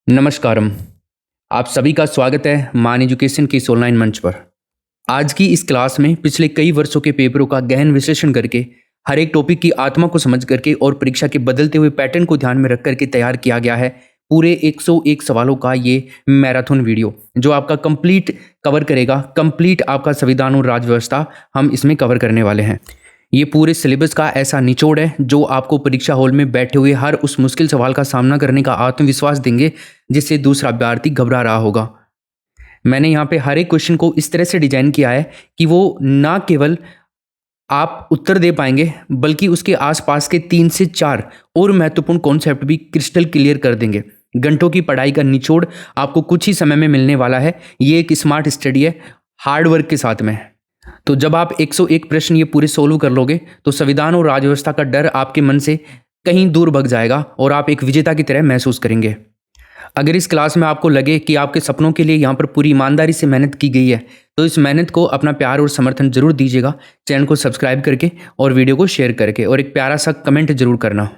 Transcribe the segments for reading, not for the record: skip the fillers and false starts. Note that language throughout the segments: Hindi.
नमस्कारम। आप सभी का स्वागत है मान एजुकेशन की इस ऑनलाइन मंच पर। आज की इस क्लास में पिछले कई वर्षों के पेपरों का गहन विश्लेषण करके हर एक टॉपिक की आत्मा को समझ करके और परीक्षा के बदलते हुए पैटर्न को ध्यान में रख करके तैयार किया गया है पूरे 101 सवालों का ये मैराथन वीडियो, जो आपका कंप्लीट कवर करेगा। कंप्लीट आपका संविधान और राज्य व्यवस्था हम इसमें कवर करने वाले हैं। ये पूरे सिलेबस का ऐसा निचोड़ है जो आपको परीक्षा हॉल में बैठे हुए हर उस मुश्किल सवाल का सामना करने का आत्मविश्वास देंगे जिससे दूसरा अभ्यर्थी घबरा रहा होगा। मैंने यहाँ पे हर एक क्वेश्चन को इस तरह से डिजाइन किया है कि वो ना केवल आप उत्तर दे पाएंगे बल्कि उसके आसपास के 3 से 4 और महत्वपूर्ण कॉन्सेप्ट भी क्रिस्टल क्लियर कर देंगे। घंटों की पढ़ाई का निचोड़ आपको कुछ ही समय में मिलने वाला है। ये एक स्मार्ट स्टडी है हार्ड वर्क के साथ में। तो जब आप 101 प्रश्न ये पूरे सोल्व कर लोगे तो संविधान और राज्य व्यवस्था का डर आपके मन से कहीं दूर भग जाएगा और आप एक विजेता की तरह महसूस करेंगे। अगर इस क्लास में आपको लगे कि आपके सपनों के लिए यहाँ पर पूरी ईमानदारी से मेहनत की गई है तो इस मेहनत को अपना प्यार और समर्थन जरूर दीजिएगा, चैनल को सब्सक्राइब करके और वीडियो को शेयर करके, और एक प्यारा सा कमेंट जरूर करना।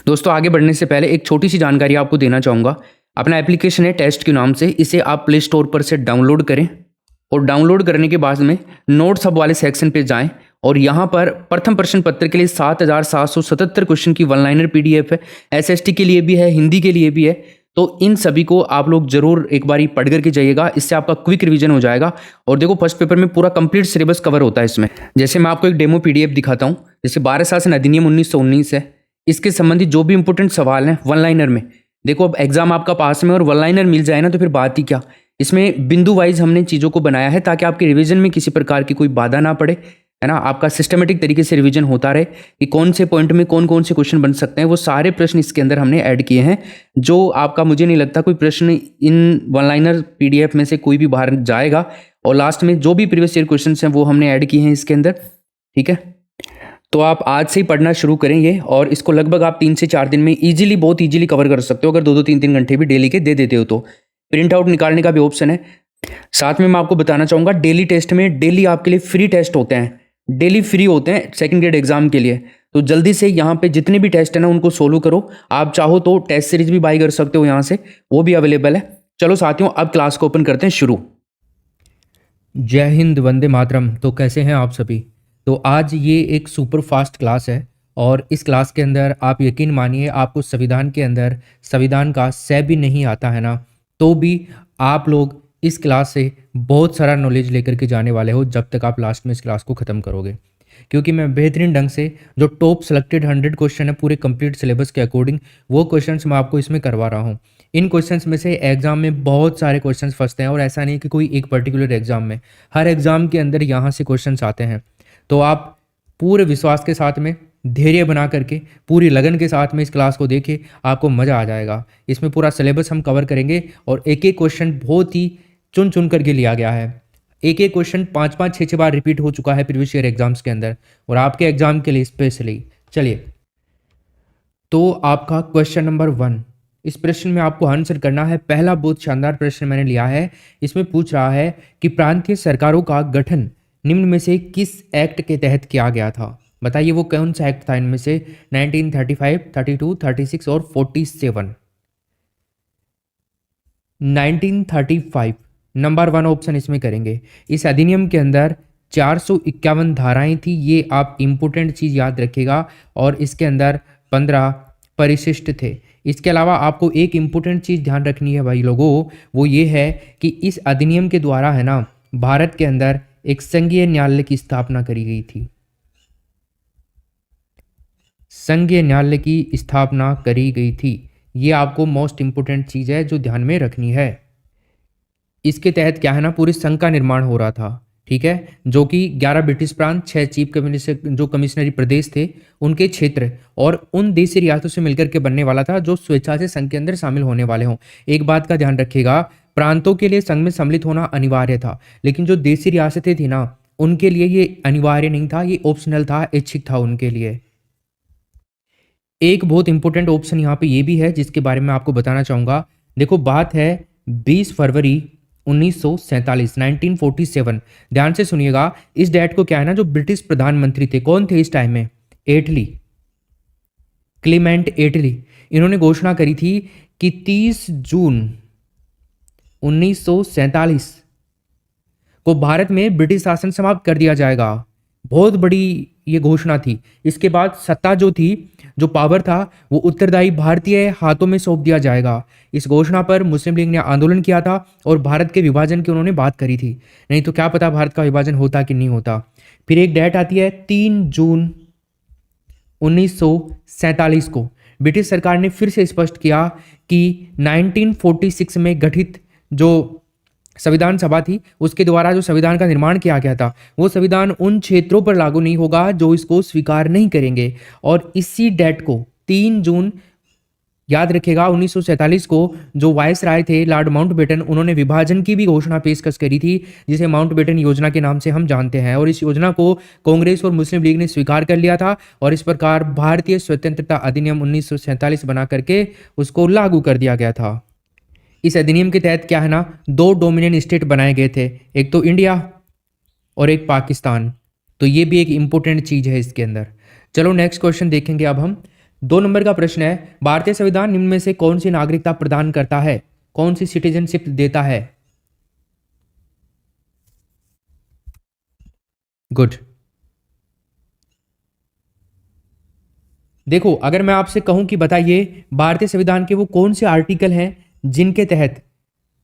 दोस्तों, आगे बढ़ने से पहले एक छोटी सी जानकारी आपको देना चाहूँगा। अपना एप्लीकेशन है टेस्ट के नाम से, इसे आप प्ले स्टोर पर से डाउनलोड करें और डाउनलोड करने के बाद में नोट्स हब वाले सेक्शन पे जाएं और यहाँ पर प्रथम प्रश्न पत्र के लिए 7777 क्वेश्चन की वन लाइनर पीडीएफ है। एसएसटी के लिए भी है, हिंदी के लिए भी है। तो इन सभी को आप लोग जरूर एक बारी पढ़ करके जाइएगा, इससे आपका क्विक रिवीजन हो जाएगा। और देखो, फर्स्ट पेपर में पूरा कंप्लीट सिलेबस कवर होता है इसमें। जैसे मैं आपको एक डेमो पीडीएफ दिखाता हूँ। जैसे 12 शासन अधिनियम 1919 है, इसके संबंधित जो भी इंपोर्टेंट सवाल हैं वन लाइनर में। देखो, अब एग्जाम आपका पास में और वन लाइनर मिल जाए ना तो फिर बात ही क्या। इसमें बिंदु वाइज हमने चीज़ों को बनाया है ताकि आपके रिवीजन में किसी प्रकार की कोई बाधा ना पड़े, है ना। आपका सिस्टमेटिक तरीके से रिवीजन होता रहे कि कौन से पॉइंट में कौन कौन से क्वेश्चन बन सकते हैं। वो सारे प्रश्न इसके अंदर हमने ऐड किए हैं, जो आपका मुझे नहीं लगता कोई प्रश्न इन वन लाइनर पीडीएफ में से कोई भी बाहर जाएगा। और लास्ट में जो भी प्रीवियस ईयर क्वेश्चन हैं वो हमने ऐड किए हैं इसके अंदर, ठीक है। तो आप आज से ही पढ़ना शुरू करेंगे और इसको लगभग आप 3 से 4 दिन में इजीली, बहुत इजीली कवर कर सकते हो अगर 2-2 3-3 घंटे भी डेली के दे देते हो तो। प्रिंट आउट निकालने का भी ऑप्शन है। साथ में मैं आपको बताना चाहूँगा, डेली टेस्ट में डेली आपके लिए फ्री टेस्ट होते हैं, डेली फ्री होते हैं सेकंड ग्रेड एग्जाम के लिए। तो जल्दी से यहाँ पे जितने भी टेस्ट है ना उनको सोल्व करो। आप चाहो तो टेस्ट सीरीज भी बाई कर सकते हो यहाँ से, वो भी अवेलेबल है। चलो साथियों, अब क्लास को ओपन करते हैं शुरू। जय हिंद, वंदे मातरम। तो कैसे हैं आप सभी। तो आज ये एक सुपर फास्ट क्लास है और इस क्लास के अंदर आप यकीन मानिए, आपको संविधान के अंदर संविधान का स भी नहीं आता है ना, तो भी आप लोग इस क्लास से बहुत सारा नॉलेज लेकर के जाने वाले हो जब तक आप लास्ट में इस क्लास को ख़त्म करोगे। क्योंकि मैं बेहतरीन ढंग से जो टॉप सेलेक्टेड 100 क्वेश्चन है पूरे कंप्लीट सिलेबस के अकॉर्डिंग, वो क्वेश्चंस मैं आपको इसमें करवा रहा हूँ। इन क्वेश्चंस में से एग्जाम में बहुत सारे क्वेश्चंस फंसते हैं और ऐसा नहीं कि कोई एक पर्टिकुलर एग्जाम में, हर एग्जाम के अंदर यहाँ से क्वेश्चंस आते हैं। तो आप पूरे विश्वास के साथ में, धैर्य बना करके, पूरी लगन के साथ में इस क्लास को देखें, आपको मज़ा आ जाएगा। इसमें पूरा सिलेबस हम कवर करेंगे और एक एक क्वेश्चन बहुत ही चुन चुन करके लिया गया है। एक एक क्वेश्चन 5-5 6-6 बार रिपीट हो चुका है प्रीवियस ईयर एग्जाम्स के अंदर और आपके एग्जाम के लिए स्पेशली। चलिए, तो आपका क्वेश्चन नंबर 1, इस प्रश्न में आपको आंसर करना है। पहला बहुत शानदार प्रश्न मैंने लिया है। इसमें पूछ रहा है कि प्रांतीय सरकारों का गठन निम्न में से किस एक्ट के तहत किया गया था। बताइए वो कौन सा एक्ट था इनमें से। 1935, 32, 36 और 47। 1935 नंबर 1 ऑप्शन इसमें करेंगे। इस अधिनियम के अंदर 451 धाराएं थी, ये आप इंपोर्टेंट चीज़ याद रखिएगा। और इसके अंदर 15 परिशिष्ट थे। इसके अलावा आपको एक इंपॉर्टेंट चीज़ ध्यान रखनी है भाई लोगों, वो ये है कि इस अधिनियम के द्वारा है ना, भारत के अंदर एक संघीय न्यायालय की स्थापना करी गई थी। संघीय न्यायालय की स्थापना करी गई थी, ये आपको मोस्ट इंपोर्टेंट चीज़ है जो ध्यान में रखनी है। इसके तहत क्या है ना, पूरे संघ का निर्माण हो रहा था, ठीक है, जो कि 11 ब्रिटिश प्रांत, 6 चीफ जो कमिश्नरी प्रदेश थे उनके क्षेत्र और उन देशी रियासतों से मिलकर के बनने वाला था जो स्वेच्छा से संघ के अंदर शामिल होने वाले हों। एक बात का ध्यान रखिएगा, प्रांतों के लिए संघ में सम्मिलित होना अनिवार्य था, लेकिन जो देशी रियासतें थी ना उनके लिए ये अनिवार्य नहीं था, ये ऑप्शनल था, ऐच्छिक था उनके लिए। एक बहुत इंपॉर्टेंट ऑप्शन यहाँ पे ये भी है जिसके बारे में आपको बताना चाहूँगा। देखो, बात है 20 फरवरी 1947, 1947। ध्यान से सुनिएगा, इस डेट को क्या है ना, जो ब्रिटिश प्रधानमंत्री थे, कौन थे इस टाइम में, एटली, क्लीमेंट एटली, इन्होंने घोषणा करी थी कि 30 जून 1947 को भारत में ब्रिटिश शासन समाप्त कर दिया जाएगा। बहुत बड़ी ये घोषणा थी। इसके बाद सत्ता जो थी, जो पावर था, वो उत्तरदायी भारतीय हाथों में सौंप दिया जाएगा। इस घोषणा पर मुस्लिम लीग ने आंदोलन किया था और भारत के विभाजन की उन्होंने बात करी थी। नहीं तो क्या पता भारत का विभाजन होता कि नहीं होता। फिर एक डेट आती है 3 जून 1947 को ब्रिटिश सरकार ने फिर से स्पष्ट किया कि 1946 में गठित जो संविधान सभा थी, उसके द्वारा जो संविधान का निर्माण किया गया था, वो संविधान उन क्षेत्रों पर लागू नहीं होगा जो इसको स्वीकार नहीं करेंगे। और इसी डेट को 3 जून याद रखेगा 1947 को जो वायस राय थे लॉर्ड माउंटबेटन, उन्होंने विभाजन की भी घोषणा पेशकश करी थी, जिसे माउंटबेटन योजना के नाम से हम जानते हैं। और इस योजना को कांग्रेस और मुस्लिम लीग ने स्वीकार कर लिया था और इस प्रकार भारतीय स्वतंत्रता अधिनियम 1947 बना करके उसको लागू कर दिया गया था। इस अधिनियम के तहत क्या है ना, 2 डोमिनियन स्टेट बनाए गए थे, एक तो इंडिया और एक पाकिस्तान। तो ये भी एक इंपॉर्टेंट चीज है इसके अंदर। चलो नेक्स्ट क्वेश्चन देखेंगे अब हम। 2 नंबर का प्रश्न है, भारतीय संविधान निम्न में से कौन सी नागरिकता प्रदान करता है, कौन सी सिटीजनशिप देता है? गुड। देखो, अगर मैं आपसे कहूं कि बताइए भारतीय संविधान के वो कौन से आर्टिकल हैं जिनके तहत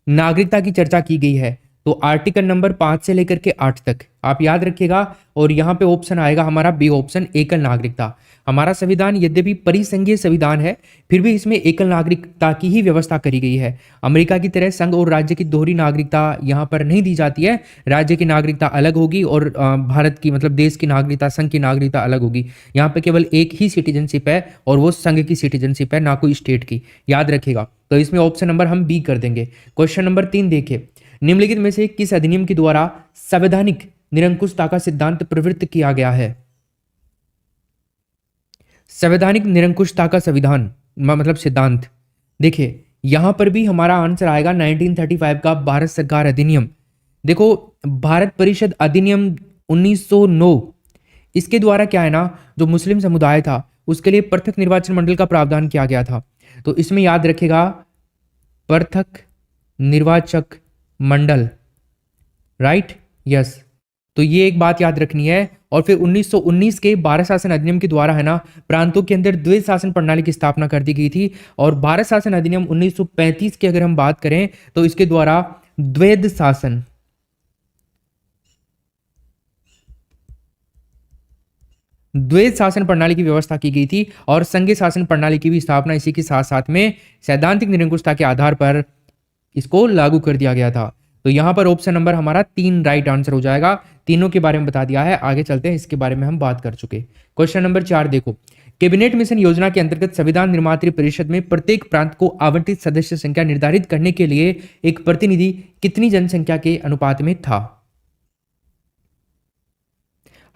नागरिकता की चर्चा की गई है, तो आर्टिकल नंबर 5 से लेकर के 8 तक आप याद रखिएगा। और यहां पे ऑप्शन आएगा हमारा बी ऑप्शन, एकल नागरिकता। हमारा संविधान यद्यपि परिसंघीय संविधान है, फिर भी इसमें एकल नागरिकता की ही व्यवस्था करी गई है। अमेरिका की तरह संघ और राज्य की दोहरी नागरिकता यहाँ पर नहीं दी जाती है। राज्य की नागरिकता अलग होगी और भारत की मतलब देश की नागरिकता, संघ की नागरिकता अलग होगी। यहाँ पे केवल एक ही सिटीजनशिप है और वो संघ की सिटीजनशिप है, ना कोई स्टेट की, याद रखिएगा। तो इसमें ऑप्शन नंबर हम बी कर देंगे। क्वेश्चन नंबर 3 देखिए, निम्नलिखित में से किस अधिनियम के द्वारा संवैधानिक निरंकुशता का सिद्धांत प्रवृत्त किया गया है? संवैधानिक निरंकुशता का संविधान मतलब सिद्धांत। देखिए यहां पर भी हमारा आंसर आएगा 1935 का भारत सरकार अधिनियम। देखो, भारत परिषद अधिनियम 1909, इसके द्वारा क्या है ना, जो मुस्लिम समुदाय था उसके लिए पृथक निर्वाचन मंडल का प्रावधान किया गया था। तो इसमें याद रखेगा पृथक निर्वाचक मंडल, राइट, यस। तो ये एक बात याद रखनी है। और फिर 1919 के भारत शासन अधिनियम के द्वारा है ना, प्रांतों के अंदर द्वैध शासन प्रणाली की स्थापना कर दी गई थी। और भारत शासन अधिनियम 1935 की अगर हम बात करें तो इसके द्वारा द्वैध शासन प्रणाली की व्यवस्था की गई थी और संघीय शासन प्रणाली की भी स्थापना इसी के साथ साथ में सैद्धांतिक निरंकुशता के आधार पर इसको लागू कर दिया गया था। तो यहां पर ऑप्शन नंबर हमारा 3 राइट आंसर हो जाएगा। तीनों के बारे में बता दिया है, आगे चलते हैं, इसके बारे में हम बात कर चुके। क्वेश्चन नंबर 4 देखो, कैबिनेट मिशन योजना के अंतर्गत संविधान निर्मात्री परिषद में प्रत्येक प्रांत को आवंटित सदस्य संख्या निर्धारित करने के लिए एक प्रतिनिधि कितनी जनसंख्या के अनुपात में था?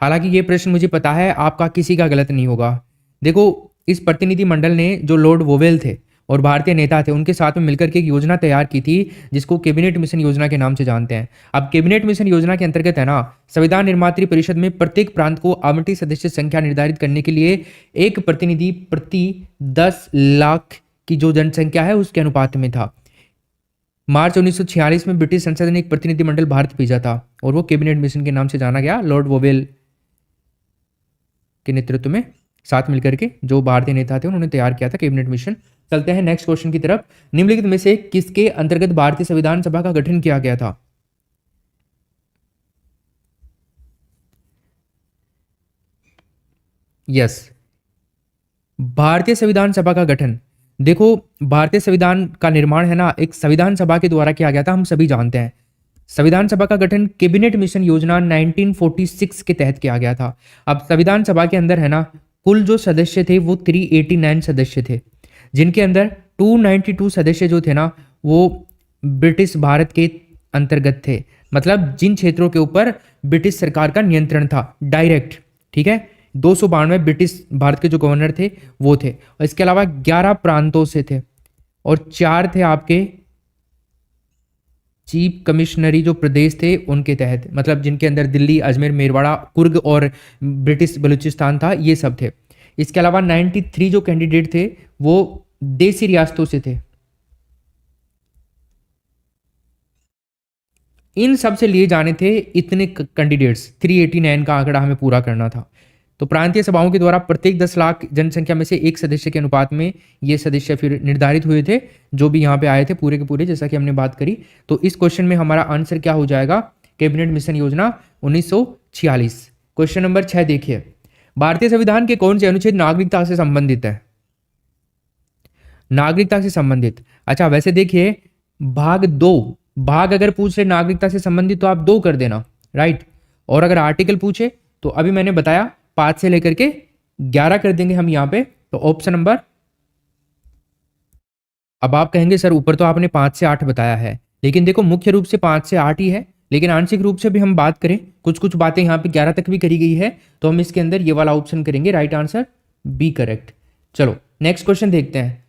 हालांकि ये प्रश्न मुझे पता है आपका किसी का गलत नहीं होगा। देखो, इस प्रतिनिधि मंडल ने जो लॉर्ड वोवेल थे और भारतीय नेता थे, उनके साथ में मिलकर के एक योजना तैयार की थी जिसको कैबिनेट मिशन योजना के नाम से जानते हैं। अब कैबिनेट मिशन योजना के अंतर्गत है ना, संविधान निर्मात्री परिषद में प्रत्येक प्रांत को आवंटित सदस्य संख्या निर्धारित करने के लिए एक प्रतिनिधि प्रति 10 लाख की जो जनसंख्या है उसके अनुपात में था। मार्च 1946 में ब्रिटिश संसद ने एक प्रतिनिधिमंडल भारत भेजा था और वो कैबिनेट मिशन के नाम से जाना गया। लॉर्ड वोवेल के नेतृत्व में साथ मिलकर के जो भारतीय नेता थे उन्होंने तैयार किया था कैबिनेट मिशन। चलते हैं नेक्स्ट क्वेश्चन की तरफ। निम्नलिखित में से किसके अंतर्गत भारतीय संविधान सभा का गठन किया गया था? यस, भारतीय संविधान सभा का गठन। देखो, भारतीय संविधान का निर्माण है ना एक संविधान सभा के द्वारा किया गया था, हम सभी जानते हैं। संविधान सभा का गठन कैबिनेट मिशन योजना 1946 के तहत किया गया था। अब संविधान सभा के अंदर है ना कुल जो सदस्य थे वो 389 सदस्य थे, जिनके अंदर 292 सदस्य जो थे ना वो ब्रिटिश भारत के अंतर्गत थे, मतलब जिन क्षेत्रों के ऊपर ब्रिटिश सरकार का नियंत्रण था डायरेक्ट, ठीक है। 292 ब्रिटिश भारत के जो गवर्नर थे वो थे, और इसके अलावा 11 प्रांतों से थे और 4 थे आपके चीफ कमिश्नरी जो प्रदेश थे उनके तहत, मतलब जिनके अंदर दिल्ली, अजमेर, मेरवाड़ा, कुर्ग और ब्रिटिश बलूचिस्तान था, ये सब थे। इसके अलावा 93 जो कैंडिडेट थे वो देसी रियासतों से थे, इन सब से लिए जाने थे इतने कैंडिडेट्स, 389 का आंकड़ा हमें पूरा करना था। तो प्रांतीय सभाओं के द्वारा प्रत्येक 10 लाख जनसंख्या में से एक सदस्य के अनुपात में ये सदस्य फिर निर्धारित हुए थे, जो भी यहाँ पे आए थे पूरे के पूरे, जैसा कि हमने बात करी। तो इस क्वेश्चन में हमारा आंसर क्या हो जाएगा, कैबिनेट मिशन योजना 1946। क्वेश्चन नंबर 6 देखिए, भारतीय संविधान के कौन से अनुच्छेद नागरिकता से संबंधित है? नागरिकता से संबंधित, अच्छा वैसे देखिए भाग 2, भाग अगर पूछ ले नागरिकता से संबंधित तो आप 2 कर देना, राइट। और अगर आर्टिकल पूछे तो अभी मैंने बताया 5 से लेकर के 11 कर देंगे हम यहाँ पे। तो ऑप्शन नंबर, अब आप कहेंगे सर ऊपर तो आपने 5 से 8 बताया है, लेकिन देखो मुख्य रूप से 5 से 8 ही है, लेकिन आंशिक रूप से भी हम बात करें, कुछ कुछ बातें यहाँ पे 11 तक भी करी गई है, तो हम इसके अंदर ये वाला ऑप्शन करेंगे, राइट आंसर बी करेक्ट। चलो नेक्स्ट क्वेश्चन देखते हैं,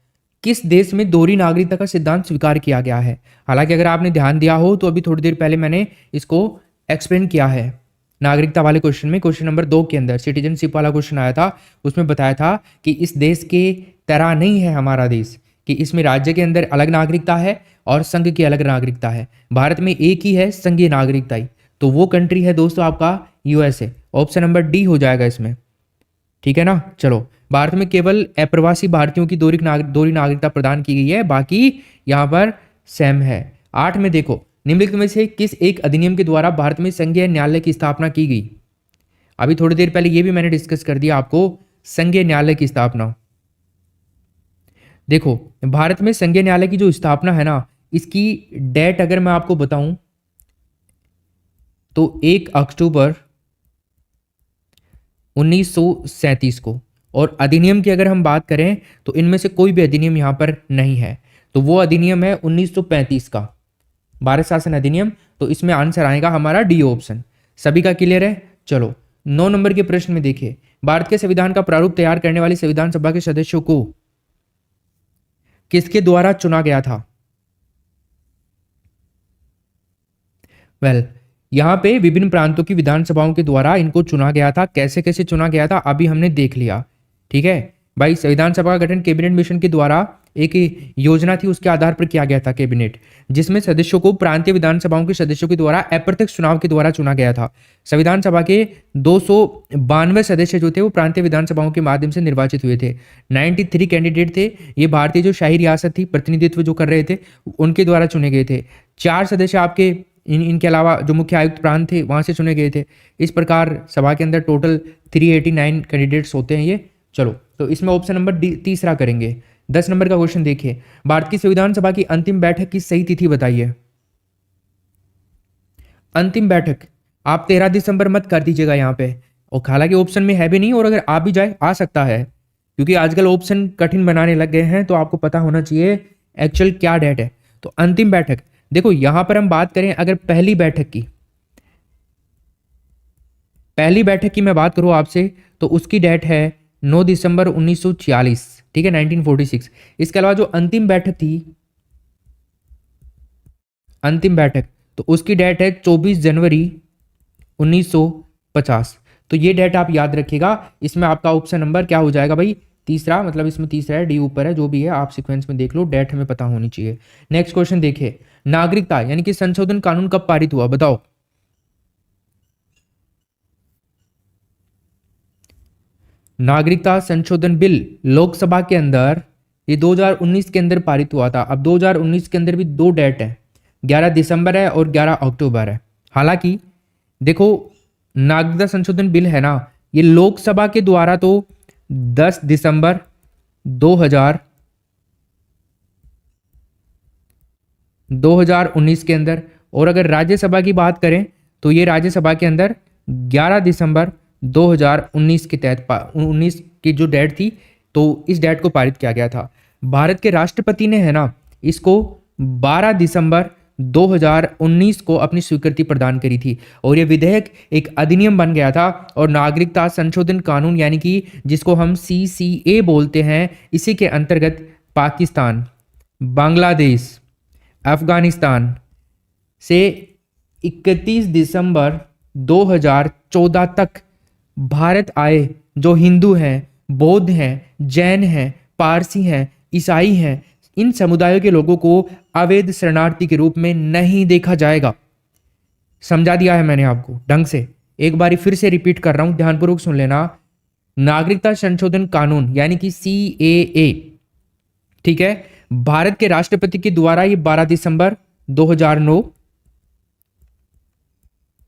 किस देश में दोहरी नागरिकता का सिद्धांत स्वीकार किया गया है? हालांकि अगर आपने ध्यान दिया हो तो अभी थोड़ी देर पहले मैंने इसको एक्सप्लेन किया है नागरिकता वाले क्वेश्चन में, क्वेश्चन नंबर 2 के अंदर सिटीजनशिप वाला क्वेश्चन आया था, उसमें बताया था कि इस देश के तरह नहीं है हमारा देश, कि इसमें राज्य के अंदर अलग नागरिकता है और संघ की अलग नागरिकता है। भारत में एक ही है संघीय नागरिकता ही, तो वो कंट्री है दोस्तों आपका यूएसए। ऑप्शन नंबर डी हो जाएगा इसमें, ठीक है ना। चलो, भारत में केवल अप्रवासी भारतीयों की दोहरी नागरिकता प्रदान की गई है, बाकी यहाँ पर सेम है। 8 में देखो, निम्नलिखित में से किस एक अधिनियम के द्वारा भारत में संघीय न्यायालय की स्थापना की गई? अभी थोड़ी देर पहले ये भी मैंने डिस्कस कर दिया आपको, संघीय न्यायालय की स्थापना। देखो भारत में संघीय न्यायालय की जो स्थापना है ना, इसकी डेट अगर मैं आपको बताऊं तो 1 अक्टूबर 1937 को, और अधिनियम की अगर हम बात करें तो इनमें से कोई भी अधिनियम यहाँ पर नहीं है, तो वो अधिनियम है 1935 का भारत शासन अधिनियम। तो इसमें आंसर आएगा हमारा डी ऑप्शन। सभी का क्लियर है? चलो 9 नंबर के प्रश्न में देखिए, भारत के संविधान का प्रारूप तैयार करने वाली संविधान सभा के सदस्यों को किसके द्वारा चुना गया था? यहां पे विभिन्न प्रांतों की विधानसभाओं के द्वारा इनको चुना गया था। कैसे कैसे चुना गया था अभी हमने देख लिया, ठीक है भाई। संविधान सभा का गठन कैबिनेट मिशन के द्वारा एक योजना थी, उसके आधार पर किया गया था कैबिनेट, जिसमें सदस्यों को प्रांतीय विधानसभाओं के सदस्यों के द्वारा अप्रत्यक्ष चुनाव के द्वारा चुना गया था। संविधान सभा के 292 सदस्य जो थे वो प्रांतीय विधानसभाओं के माध्यम से निर्वाचित हुए थे। 93 कैंडिडेट थे, ये भारतीय जो शाही रियासत थी, प्रतिनिधित्व जो कर रहे थे, उनके द्वारा चुने गए थे। 4 सदस्य आपके इनके अलावा जो मुख्य आयुक्त प्रांत थे वहां से चुने गए थे। इस प्रकार सभा के अंदर टोटल 389 कैंडिडेट्स होते हैं ये। चलो, तो इसमें ऑप्शन नंबर डी तीसरा करेंगे। 10 नंबर का क्वेश्चन देखिए, भारत की संविधान सभा की अंतिम बैठक की सही तिथि बताइए। अंतिम बैठक आप 13 दिसंबर मत कर दीजिएगा यहाँ पे, और हालांकि ऑप्शन में है भी नहीं, और अगर आ भी जाए आ सकता है, क्योंकि आजकल ऑप्शन कठिन बनाने लग गए हैं, तो आपको पता होना चाहिए एक्चुअल क्या डेट है। तो अंतिम बैठक देखो, यहां पर हम बात करें अगर पहली बैठक की मैं बात करूं आपसे, तो उसकी डेट है 9 दिसंबर 1946, ठीक है 1946। इसके अलावा जो अंतिम बैठक थी, अंतिम बैठक, तो उसकी डेट है 24 जनवरी 1950। तो ये डेट आप याद रखिएगा। इसमें आपका ऑप्शन नंबर क्या हो जाएगा भाई? तीसरा, मतलब इसमें तीसरा है, डी ऊपर है, जो भी है आप सीक्वेंस में देख लो, डेट हमें पता होनी चाहिए। नेक्स्ट क्वेश्चन देखिए, नागरिकता यानी कि संशोधन कानून कब पारित हुआ बताओ? नागरिकता संशोधन बिल लोकसभा के अंदर ये 2019 के अंदर पारित हुआ था। अब 2019 के अंदर भी 2 डेट है, 11 दिसंबर है और 11 अक्टूबर है। हालांकि देखो नागरिकता संशोधन बिल है ना, ये लोकसभा के द्वारा तो 10 दिसंबर 2019 के अंदर, और अगर राज्यसभा की बात करें तो ये राज्यसभा के अंदर 11 दिसंबर 2019 के तहत 19 की जो डेट थी, तो इस डेट को पारित किया गया था। भारत के राष्ट्रपति ने है ना इसको 12 दिसंबर 2019 को अपनी स्वीकृति प्रदान करी थी, और ये विधेयक एक अधिनियम बन गया था। और नागरिकता संशोधन कानून यानी कि जिसको हम CCA बोलते हैं, इसी के अंतर्गत पाकिस्तान, बांग्लादेश, अफगानिस्तान से 31 दिसंबर 2014 तक भारत आए जो हिंदू हैं, बौद्ध हैं, जैन हैं, पारसी हैं, ईसाई हैं, इन समुदायों के लोगों को अवैध शरणार्थी के रूप में नहीं देखा जाएगा। समझा दिया है मैंने आपको ढंग से। एक बारी फिर से रिपीट कर रहा हूं, ध्यानपूर्वक सुन लेना। नागरिकता संशोधन कानून यानी कि CAA, ठीक है, भारत के राष्ट्रपति के द्वारा ये 12 दिसंबर 2009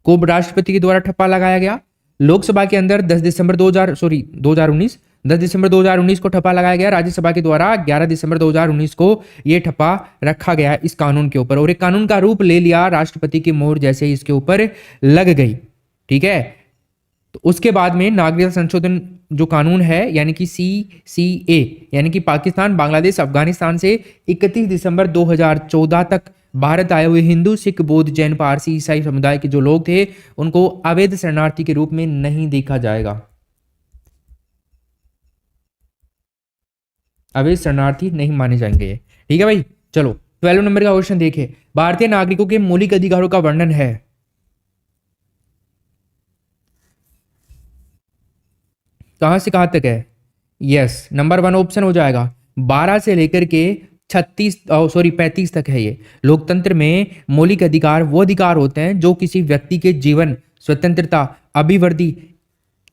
को राष्ट्रपति के द्वारा ठप्पा लगाया गया। लोकसभा के अंदर 10 दिसंबर 2019 10 दिसंबर 2019 को ठप्पा लगाया गया। राज्यसभा के द्वारा 11 दिसंबर 2019 को यह ठप्पा रखा गया इस कानून के ऊपर, और एक कानून का रूप ले लिया राष्ट्रपति की मोहर जैसे ही इसके ऊपर लग गई। ठीक है, तो उसके बाद में नागरिकता संशोधन जो कानून है यानी कि CCA, यानी कि पाकिस्तान, बांग्लादेश, अफगानिस्तान से 31 दिसंबर 2014 तक भारत आए हुए हिंदू, सिख, बौद्ध, जैन, पारसी, ईसाई समुदाय के जो लोग थे उनको अवैध शरणार्थी के रूप में नहीं देखा जाएगा। अवैध शरणार्थी नहीं माने जाएंगे। ठीक है भाई, चलो 12 नंबर का क्वेश्चन देखिए। भारतीय नागरिकों के मौलिक अधिकारों का वर्णन है। कहां से कहां तक है? यस, नंबर 1 ऑप्शन हो जाएगा। 12 से लेकर के 35 तक है। ये लोकतंत्र में मौलिक अधिकार वो अधिकार होते हैं जो किसी व्यक्ति के जीवन, स्वतंत्रता, अभिवृद्धि,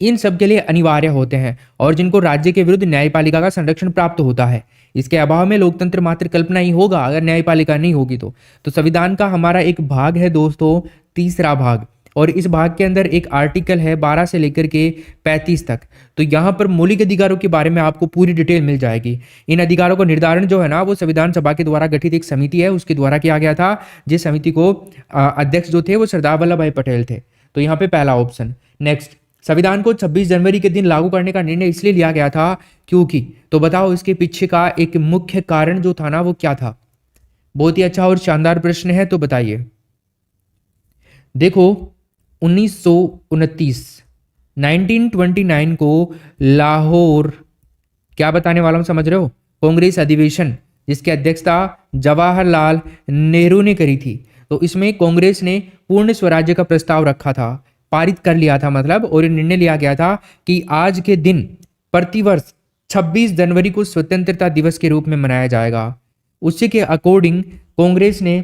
इन सब के लिए अनिवार्य होते हैं और जिनको राज्य के विरुद्ध न्यायपालिका का संरक्षण प्राप्त होता है। इसके अभाव में लोकतंत्र मात्र कल्पना ही होगा अगर न्यायपालिका नहीं होगी तो संविधान का हमारा एक भाग है दोस्तों, तीसरा भाग, और इस भाग के अंदर एक आर्टिकल है 12 से लेकर के 35 तक। तो यहाँ पर मौलिक अधिकारों के बारे में आपको पूरी डिटेल मिल जाएगी। इन अधिकारों का निर्धारण जो है ना वो संविधान सभा के द्वारा गठित एक समिति है, उसके द्वारा किया गया था। जिस समिति को अध्यक्ष जो थे वो सरदार वल्लभ भाई पटेल थे। तो यहाँ पे पहला ऑप्शन। नेक्स्ट, संविधान को 26 जनवरी के दिन लागू करने का निर्णय इसलिए लिया गया था क्योंकि, तो बताओ इसके पीछे का एक मुख्य कारण जो था ना वो क्या था? बहुत ही अच्छा और शानदार प्रश्न है, तो बताइए। देखो 1929 को लाहौर, क्या बताने वाला हूं समझ रहे हो? कांग्रेस अधिवेशन जिसकी अध्यक्षता जवाहरलाल नेहरू ने करी थी। तो इसमें कांग्रेस ने पूर्ण स्वराज्य का प्रस्ताव रखा था, पारित कर लिया था मतलब, और निर्णय लिया गया था कि आज के दिन प्रतिवर्ष 26 जनवरी को स्वतंत्रता दिवस के रूप में मनाया जाएगा। उसी के अकॉर्डिंग कांग्रेस ने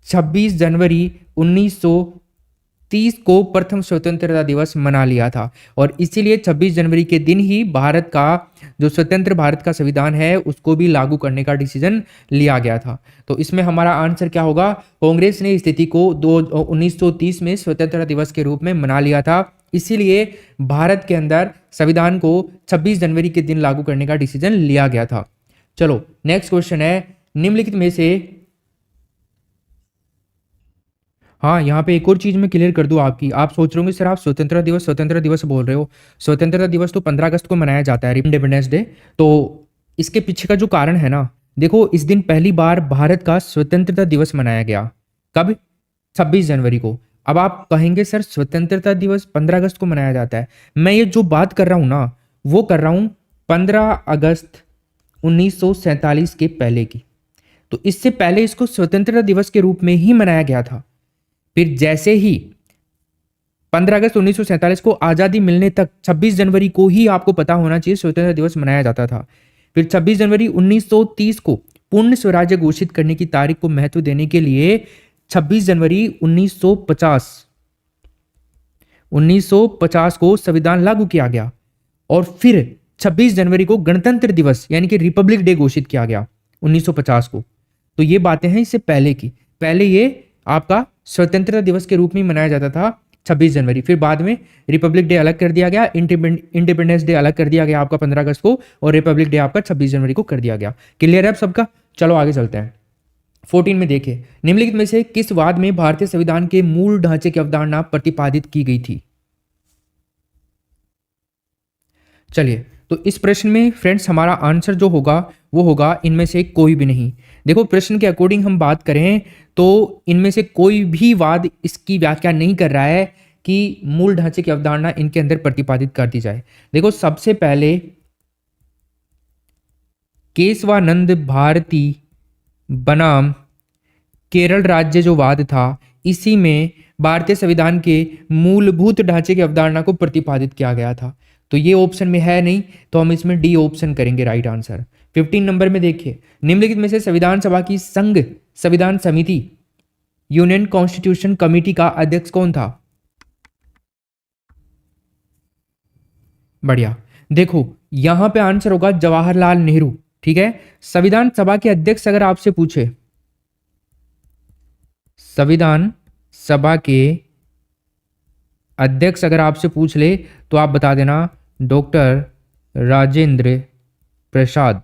26 जनवरी 1930 को प्रथम स्वतंत्रता दिवस मना लिया था, और इसीलिए 26 जनवरी के दिन ही भारत का जो स्वतंत्र भारत का संविधान है उसको भी लागू करने का डिसीजन लिया गया था। तो इसमें हमारा आंसर क्या होगा? कांग्रेस ने स्थिति को 1930 में स्वतंत्रता दिवस के रूप में मना लिया था, इसीलिए भारत के अंदर संविधान को 26 जनवरी के दिन लागू करने का डिसीजन लिया गया था। चलो नेक्स्ट क्वेश्चन है, निम्नलिखित में से, हाँ यहाँ पे एक और चीज मैं क्लियर कर दूं आपकी। आप सोच रहे होंगे सर आप स्वतंत्रता दिवस बोल रहे हो, स्वतंत्रता दिवस तो 15 अगस्त को मनाया जाता है, इंडिपेंडेंस डे। तो इसके पीछे का जो कारण है ना, देखो इस दिन पहली बार भारत का स्वतंत्रता दिवस मनाया गया। कब? 26 जनवरी को। अब आप कहेंगे सर स्वतंत्रता दिवस 15 अगस्त को मनाया जाता है। मैं ये जो बात कर रहा हूं ना वो कर रहा हूं 15 अगस्त 1947 के पहले की। तो इससे पहले इसको स्वतंत्रता दिवस के रूप में ही मनाया गया था। फिर जैसे ही 15 अगस्त 1947 को आजादी मिलने तक 26 जनवरी को ही आपको पता होना चाहिए स्वतंत्रता दिवस मनाया जाता था। फिर 26 जनवरी 1930 को पूर्ण स्वराज्य घोषित करने की तारीख को महत्व देने के लिए 26 जनवरी 1950 को संविधान लागू किया गया, और फिर 26 जनवरी को गणतंत्र दिवस यानी कि रिपब्लिक डे घोषित किया गया 1950 को। तो ये बातें हैं इससे पहले की। पहले ये आपका स्वतंत्रता दिवस के रूप में मनाया जाता था 26 जनवरी, फिर बाद में रिपब्लिक डे अलग कर दिया गया, इंडिपेंडेंस डे अलग कर दिया गया आपका 15 अगस्त को, और रिपब्लिक डे आपका 26 जनवरी को कर दिया गया। क्लियर है अब सबका? चलो आगे चलते हैं। 14 में देखिए, निम्नलिखित में से किस वाद में भारतीय संविधान के मूल ढांचे की अवधारणा प्रतिपादित की गई थी? चलिए, तो इस प्रश्न में फ्रेंड्स हमारा आंसर जो होगा वो होगा इनमें से कोई भी नहीं। देखो प्रश्न के अकॉर्डिंग हम बात करें तो इनमें से कोई भी वाद इसकी व्याख्या नहीं कर रहा है कि मूल ढांचे की अवधारणा इनके अंदर प्रतिपादित कर दी जाए। देखो सबसे पहले केशवानंद भारती बनाम केरल राज्य जो वाद था, इसी में भारतीय संविधान के मूलभूत ढांचे की अवधारणा को प्रतिपादित किया गया था। तो ये ऑप्शन में है नहीं, तो हम इसमें डी ऑप्शन करेंगे राइट आंसर। 15 नंबर में देखिए, निम्नलिखित में से संविधान सभा की संघ संविधान समिति यूनियन कॉन्स्टिट्यूशन कमेटी का अध्यक्ष कौन था? बढ़िया। देखो यहां पे आंसर होगा जवाहरलाल नेहरू। ठीक है, संविधान सभा के अध्यक्ष अगर आपसे पूछे, संविधान सभा के अध्यक्ष अगर आपसे पूछ ले तो आप बता देना डॉक्टर राजेंद्र प्रसाद।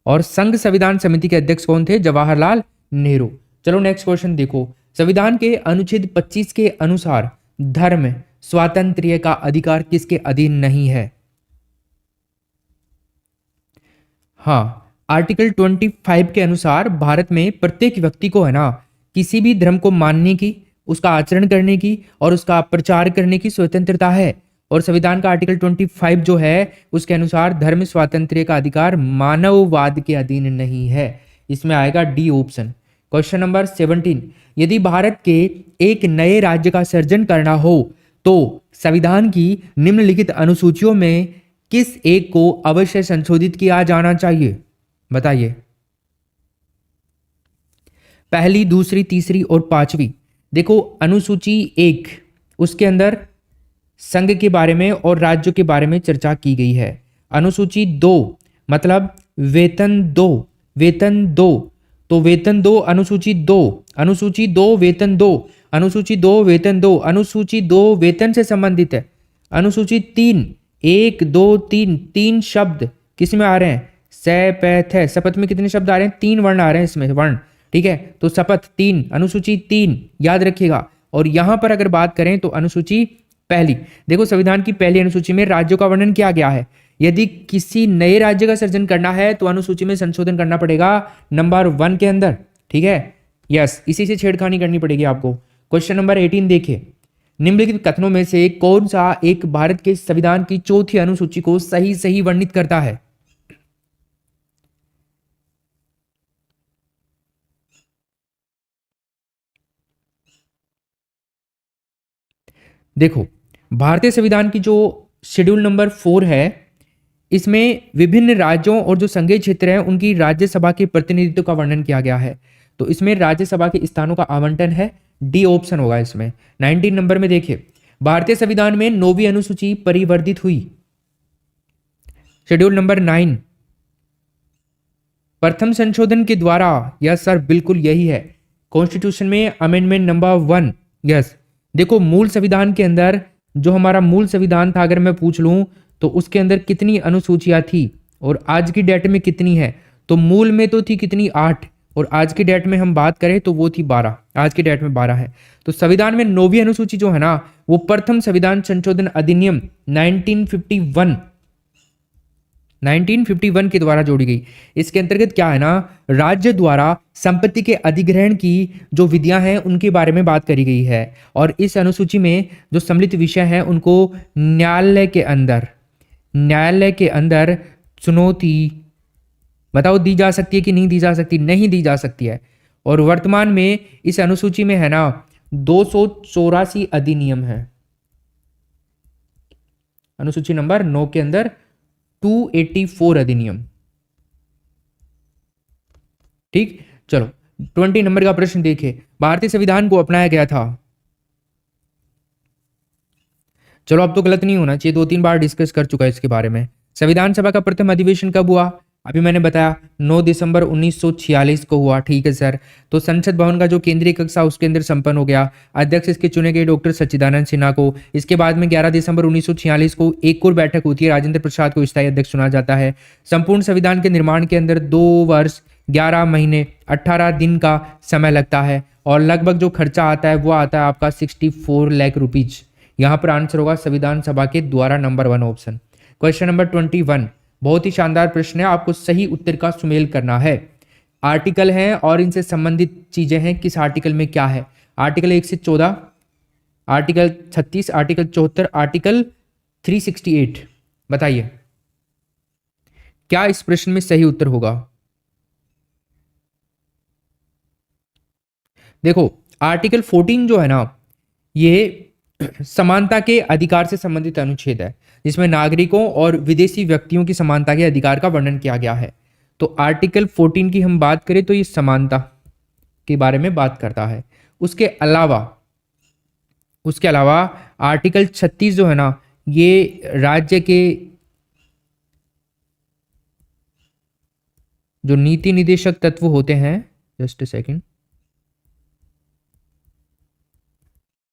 और संघ संविधान समिति के अध्यक्ष कौन थे? जवाहरलाल नेहरू। चलो नेक्स्ट क्वेश्चन देखो, संविधान के अनुच्छेद 25 के अनुसार धर्म स्वातंत्र्य का अधिकार किसके अधीन नहीं है? हाँ, आर्टिकल 25 के अनुसार भारत में प्रत्येक व्यक्ति को है ना किसी भी धर्म को मानने की, उसका आचरण करने की और उसका प्रचार करने की स्वतंत्रता है। और संविधान का आर्टिकल 25 जो है उसके अनुसार धर्म स्वातंत्र्य का अधिकार मानववाद के अधीन नहीं है। इसमें आएगा डी ऑप्शन। क्वेश्चन नंबर 17, यदि भारत के एक नए राज्य का सृजन करना हो तो संविधान की निम्नलिखित अनुसूचियों में किस एक को अवश्य संशोधित किया जाना चाहिए? बताइए। पहली, दूसरी, तीसरी और पांचवी। देखो अनुसूची 1 उसके अंदर संघ के बारे में और राज्यों के बारे में चर्चा की गई है। अनुसूची 2 मतलब वेतन 2, वेतन 2, तो वेतन 2 अनुसूची 2, अनुसूची 2 वेतन 2, अनुसूची 2 वेतन 2, अनुसूची 2 वेतन से संबंधित है। अनुसूची 3 1 2 3 3 शब्द किस में आ रहे हैं? शपथ है। शपथ में कितने शब्द आ रहे हैं? 3 वर्ण आ रहे हैं इसमें, वर्ण। ठीक है, तो शपथ 3, अनुसूची 3 याद रखिएगा। और यहां पर अगर बात करें तो अनुसूची पहली, देखो संविधान की पहली अनुसूची में राज्यों का वर्णन किया गया है। यदि किसी नए राज्य का सृजन करना है तो अनुसूची में संशोधन करना पड़ेगा नंबर 1 के अंदर। ठीक है, यस, इसी से छेड़खानी करनी पड़ेगी आपको। क्वेश्चन नंबर 18 देखिए, निम्नलिखित कथनों में से कौन सा एक भारत के संविधान की चौथी अनुसूची को सही सही वर्णित करता है? देखो भारतीय संविधान की जो शेड्यूल नंबर 4 है इसमें विभिन्न राज्यों और जो संघीय क्षेत्र हैं उनकी राज्यसभा के प्रतिनिधित्व का वर्णन किया गया है। तो इसमें राज्यसभा के स्थानों का आवंटन है, डी ऑप्शन होगा इसमें। 19 नंबर में देखिए, भारतीय संविधान में 9वीं अनुसूची परिवर्धित हुई। शेड्यूल नंबर 9 प्रथम संशोधन के द्वारा। यस सर, बिल्कुल यही है। कॉन्स्टिट्यूशन में अमेंडमेंट नंबर 1। यस, देखो मूल संविधान के अंदर जो हमारा मूल संविधान था अगर मैं पूछ लूं तो उसके अंदर कितनी अनुसूचियां थी और आज की डेट में कितनी है? तो मूल में तो थी कितनी? 8, और आज की डेट में हम बात करें तो वो थी 12। आज की डेट में 12 है। तो संविधान में 9वीं अनुसूची जो है ना वो प्रथम संविधान संशोधन अधिनियम 1951 के द्वारा जोड़ी गई। इसके अंतर्गत क्या है ना, राज्य द्वारा संपत्ति के अधिग्रहण की जो विधियां हैं उनके बारे में बात करी गई है। और इस अनुसूची में जो सम्मिलित विषय हैं उनको न्यायालय के अंदर चुनौती बताओ दी जा सकती है कि नहीं दी जा सकती? नहीं दी जा सकती है। और वर्तमान में इस अनुसूची में है ना 284 अधिनियम है। अनुसूची नंबर 9 के अंदर 284 अधिनियम। ठीक, चलो 20 नंबर का प्रश्न देखिए, भारतीय संविधान को अपनाया गया था। चलो अब तो गलत नहीं होना चाहिए, 2-3 बार डिस्कस कर चुका है इसके बारे में। संविधान सभा का प्रथम अधिवेशन कब हुआ? अभी मैंने बताया 9 दिसंबर 1946 को हुआ। ठीक है सर। तो संसद भवन का जो केंद्रीय कक्ष उसके अंदर संपन्न हो गया। अध्यक्ष इसके चुने गए डॉक्टर सच्चिदानंद सिन्हा को। इसके बाद में 11 दिसंबर 1946 को एक और बैठक होती है, राजेंद्र प्रसाद को स्थायी अध्यक्ष चुना जाता है। संपूर्ण संविधान के निर्माण के अंदर 2 वर्ष 11 महीने 18 दिन का समय लगता है और लगभग जो खर्चा आता है वो आता है आपका 64 लाख रुपीज। यहाँ पर आंसर होगा संविधान सभा के द्वारा नंबर 1 ऑप्शन। क्वेश्चन नंबर 21 बहुत ही शानदार प्रश्न है, आपको सही उत्तर का सुमेल करना है। आर्टिकल हैं और इनसे संबंधित चीजें हैं, किस आर्टिकल में क्या है? आर्टिकल 1 से 14, आर्टिकल 36, आर्टिकल 74, आर्टिकल 368। बताइए क्या इस प्रश्न में सही उत्तर होगा? देखो आर्टिकल 14 जो है ना ये समानता के अधिकार से संबंधित अनुच्छेद है जिसमें नागरिकों और विदेशी व्यक्तियों की समानता के अधिकार का वर्णन किया गया है। तो आर्टिकल 14 की हम बात करें तो ये समानता, के बारे में बात करता है। उसके अलावा आर्टिकल 36 जो है ना, ये राज्य के जो नीति निदेशक तत्व होते हैं, जस्ट अ सेकंड,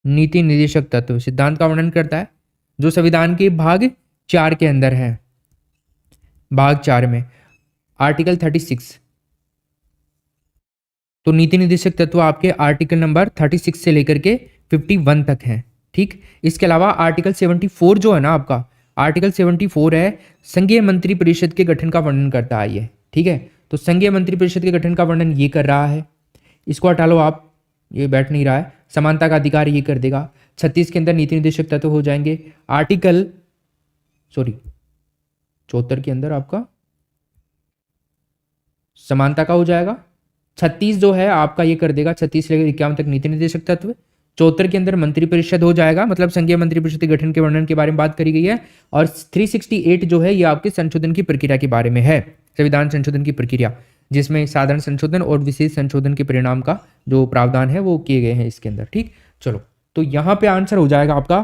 नीति निदेशक तत्व सिद्धांत का वर्णन करता है, जो संविधान के भाग 4 के अंदर है। भाग 4 में आर्टिकल 36, तो नीति निदेशक तत्व आपके आर्टिकल नंबर 36 से लेकर के 51 तक हैं। ठीक, इसके अलावा आर्टिकल 74 जो है ना आपका, आर्टिकल 74 है संघीय मंत्री परिषद के गठन का वर्णन करता है ये। ठीक है, तो संघीय मंत्री परिषद के गठन का वर्णन ये कर रहा है। इसको हटा लो आप, ये बैठ नहीं रहा है। समानता का अधिकार ये कर देगा। 36 के अंदर नीति निदेशक तत्व हो जाएंगे। आर्टिकल 74 के अंदर आपका समानता का हो जाएगा। 36 जो है आपका ये कर देगा 36 से लेकर 51 तक नीति निदेशक तत्व। 74 के अंदर मंत्री परिषद हो जाएगा, मतलब संघीय मंत्री परिषद के गठन के वर्णन के बारे में बात करी गई है। और 368 जो है ये आपके संशोधन की प्रक्रिया के बारे में है, संविधान संशोधन की प्रक्रिया, जिसमें साधारण संशोधन और विशेष संशोधन के परिणाम का जो प्रावधान है वो किए गए हैं इसके अंदर। ठीक, चलो तो यहाँ पे आंसर हो जाएगा आपका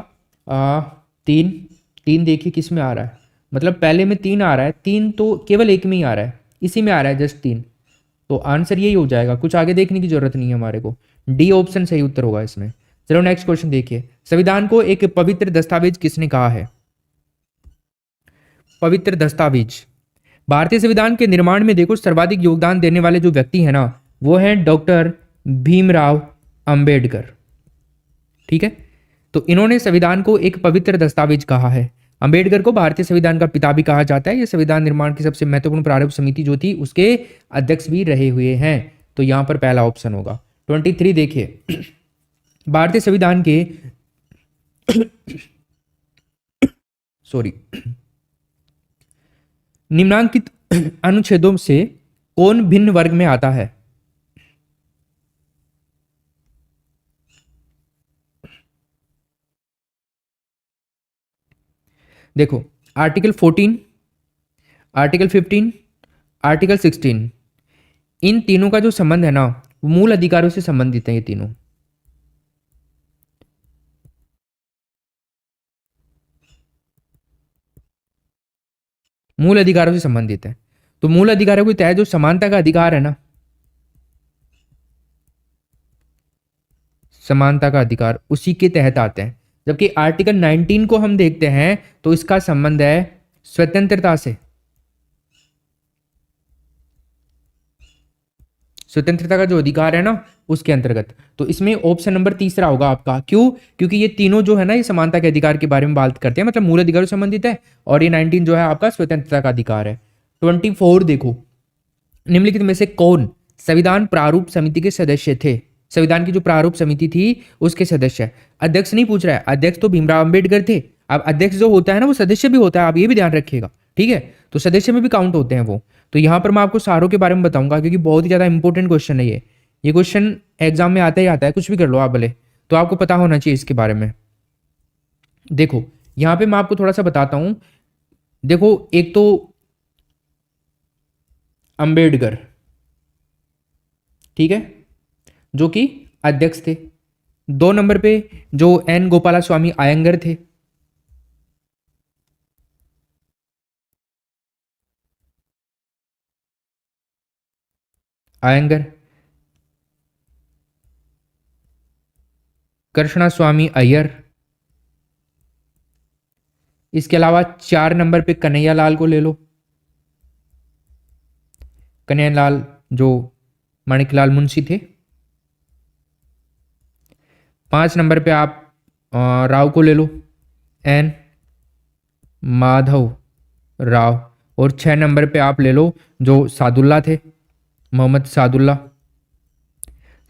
3। देखिए किस में आ रहा है, मतलब पहले में 3 आ रहा है, 3 तो केवल एक में ही आ रहा है, इसी में आ रहा है जस्ट 3, तो आंसर यही हो जाएगा, कुछ आगे देखने की जरूरत नहीं है हमारे को। डी ऑप्शन सही उत्तर होगा इसमें। चलो नेक्स्ट क्वेश्चन देखिए, संविधान को एक पवित्र दस्तावेज किसने कहा है? पवित्र दस्तावेज, भारतीय संविधान के निर्माण में देखो सर्वाधिक योगदान देने वाले जो व्यक्ति है ना, वो है डॉक्टर भीमराव अंबेडकर। ठीक है, तो इन्होंने संविधान को एक पवित्र दस्तावेज कहा है। अंबेडकर को भारतीय संविधान का पिता भी कहा जाता है। ये संविधान निर्माण की सबसे महत्वपूर्ण प्रारूप समिति जो थी उसके अध्यक्ष भी रहे हुए हैं, तो यहां पर पहला ऑप्शन होगा। 23 देखिए, भारतीय संविधान के निम्नांकित अनुच्छेदों से कौन भिन्न वर्ग में आता है? देखो, आर्टिकल 14, आर्टिकल 15, आर्टिकल 16, इन तीनों का जो संबंध है ना, मूल अधिकारों से संबंधित है। ये तीनों मूल अधिकारों से संबंधित है। तो मूल अधिकारों के तहत जो समानता का अधिकार है ना, समानता का अधिकार उसी के तहत आते हैं। जबकि आर्टिकल 19 को हम देखते हैं तो इसका संबंध है स्वतंत्रता से, स्वतंत्रता का जो अधिकार है ना उसके अंतर्गत। तो इसमें ऑप्शन नंबर तीसरा होगा आपका। क्यों? क्योंकि ये तीनों जो है ना ये समानता के अधिकार के बारे में बात करते हैं, मतलब मूल अधिकारों से संबंधित है, और ये 19 जो है आपका स्वतंत्रता का अधिकार है। 24 देखो, निम्नलिखित में से कौन संविधान प्रारूप समिति के सदस्य थे? संविधान की जो प्रारूप समिति थी उसके सदस्य, अध्यक्ष नहीं पूछ रहा है, अध्यक्ष तो भीमराव अंबेडकर थे। अब अध्यक्ष जो होता है ना वो सदस्य भी होता है, आप ये भी ध्यान रखिएगा। ठीक है, तो सदस्य में भी काउंट होते हैं वो। तो यहाँ पर मैं आपको सारों के बारे में बताऊंगा क्योंकि बहुत ही ज्यादा इंपॉर्टेंट क्वेश्चन है ये क्वेश्चन एग्जाम में आता ही आता है, कुछ भी कर लो आप भले, तो आपको पता होना चाहिए इसके बारे में। देखो यहाँ पे मैं आपको थोड़ा सा बताता हूं। देखो एक तो अंबेडकर, ठीक है, जो कि अध्यक्ष थे। 2 नंबर पे जो एन गोपाला स्वामी आयंगर थे, आयंगर, कृष्णा स्वामी अय्यर। इसके अलावा 4 नंबर पे कन्हैया लाल को ले लो, कन्हैया लाल जो माणिकलाल मुंशी थे। 5 नंबर पे आप राव को ले लो, एन माधव राव। और 6 नंबर पे आप ले लो जो सादुल्ला थे, मोहम्मद सादुल्ला।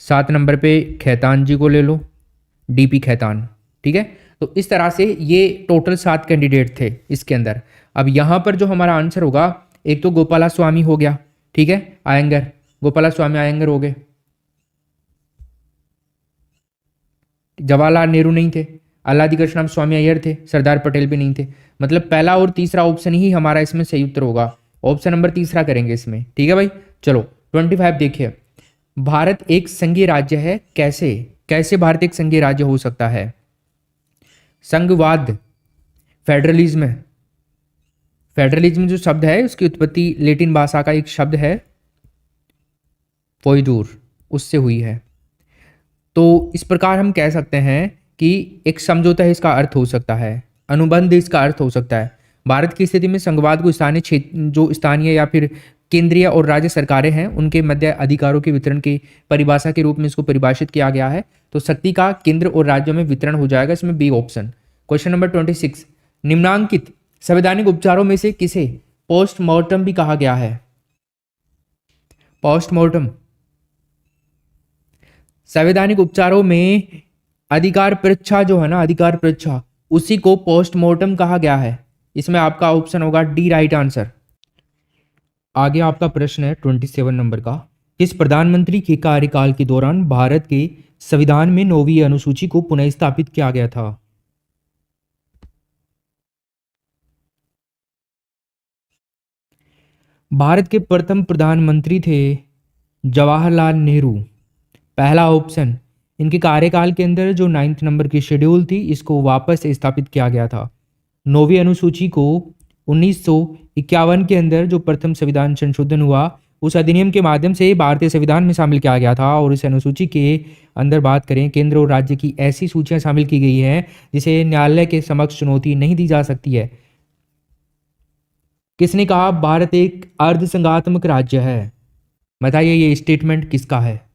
7 नंबर पे खैतान जी को ले लो, डीपी खैतान। ठीक है, तो इस तरह से ये टोटल 7 कैंडिडेट थे इसके अंदर। अब यहां पर जो हमारा आंसर होगा, एक तो गोपाला स्वामी हो गया, ठीक है, आयंगर, गोपाला स्वामी आयंगर हो गए। जवाहरलाल नेहरू नहीं थे, अल्लादी कृष्णम स्वामी अय्यर थे, सरदार पटेल भी नहीं थे। मतलब पहला और तीसरा ऑप्शन ही हमारा इसमें सही उत्तर होगा। ऑप्शन नंबर तीसरा करेंगे इसमें। ठीक है भाई, चलो 25 देखिए, भारत एक संघीय राज्य है, कैसे? कैसे भारत एक संघीय राज्य हो सकता है? संघवाद, फेडरलिज्म। फेडरलिज्म जो शब्द है उसकी उत्पत्ति लैटिन भाषा का एक शब्द है फोइडूर, उससे हुई है। तो इस प्रकार हम कह सकते हैं कि एक समझौता है, इसका अर्थ हो सकता है, अनुबंध इसका अर्थ हो सकता है। भारत की स्थिति में संघवाद को स्थानीय क्षेत्र, जो स्थानीय या फिर केंद्रीय और राज्य सरकारें हैं उनके मध्य अधिकारों के वितरण की परिभाषा के रूप में इसको परिभाषित किया गया है। तो शक्ति का केंद्र और राज्यों में वितरण हो जाएगा, इसमें बी ऑप्शन। क्वेश्चन नंबर 26, निम्नांकित संवैधानिक उपचारों में से किसे पोस्टमार्टम भी कहा गया है? पोस्टमार्टम, संवैधानिक उपचारों में अधिकार परीक्षा जो है ना, अधिकार परीक्षा, उसी को पोस्टमार्टम कहा गया है। इसमें आपका ऑप्शन होगा डी, राइट आंसर। आगे आपका प्रश्न है 27 नंबर का, किस प्रधानमंत्री के कार्यकाल के दौरान भारत के संविधान में 9वीं अनुसूची को पुनः स्थापित किया गया था? भारत के प्रथम प्रधानमंत्री थे जवाहरलाल नेहरू, पहला ऑप्शन। इनके कार्यकाल के अंदर जो 9th नंबर की शेड्यूल थी इसको वापस स्थापित किया गया था। 9वीं अनुसूची को 1951 के अंदर जो प्रथम संविधान संशोधन हुआ उस अधिनियम के माध्यम से भारतीय संविधान में शामिल किया गया था। और इस अनुसूची के अंदर बात करें, केंद्र और राज्य की ऐसी सूचियां शामिल की गई हैं जिसे न्यायालय के समक्ष चुनौती नहीं दी जा सकती है। किसने कहा भारत एक अर्धसंघात्मक राज्य है? बताइए ये स्टेटमेंट किसका है?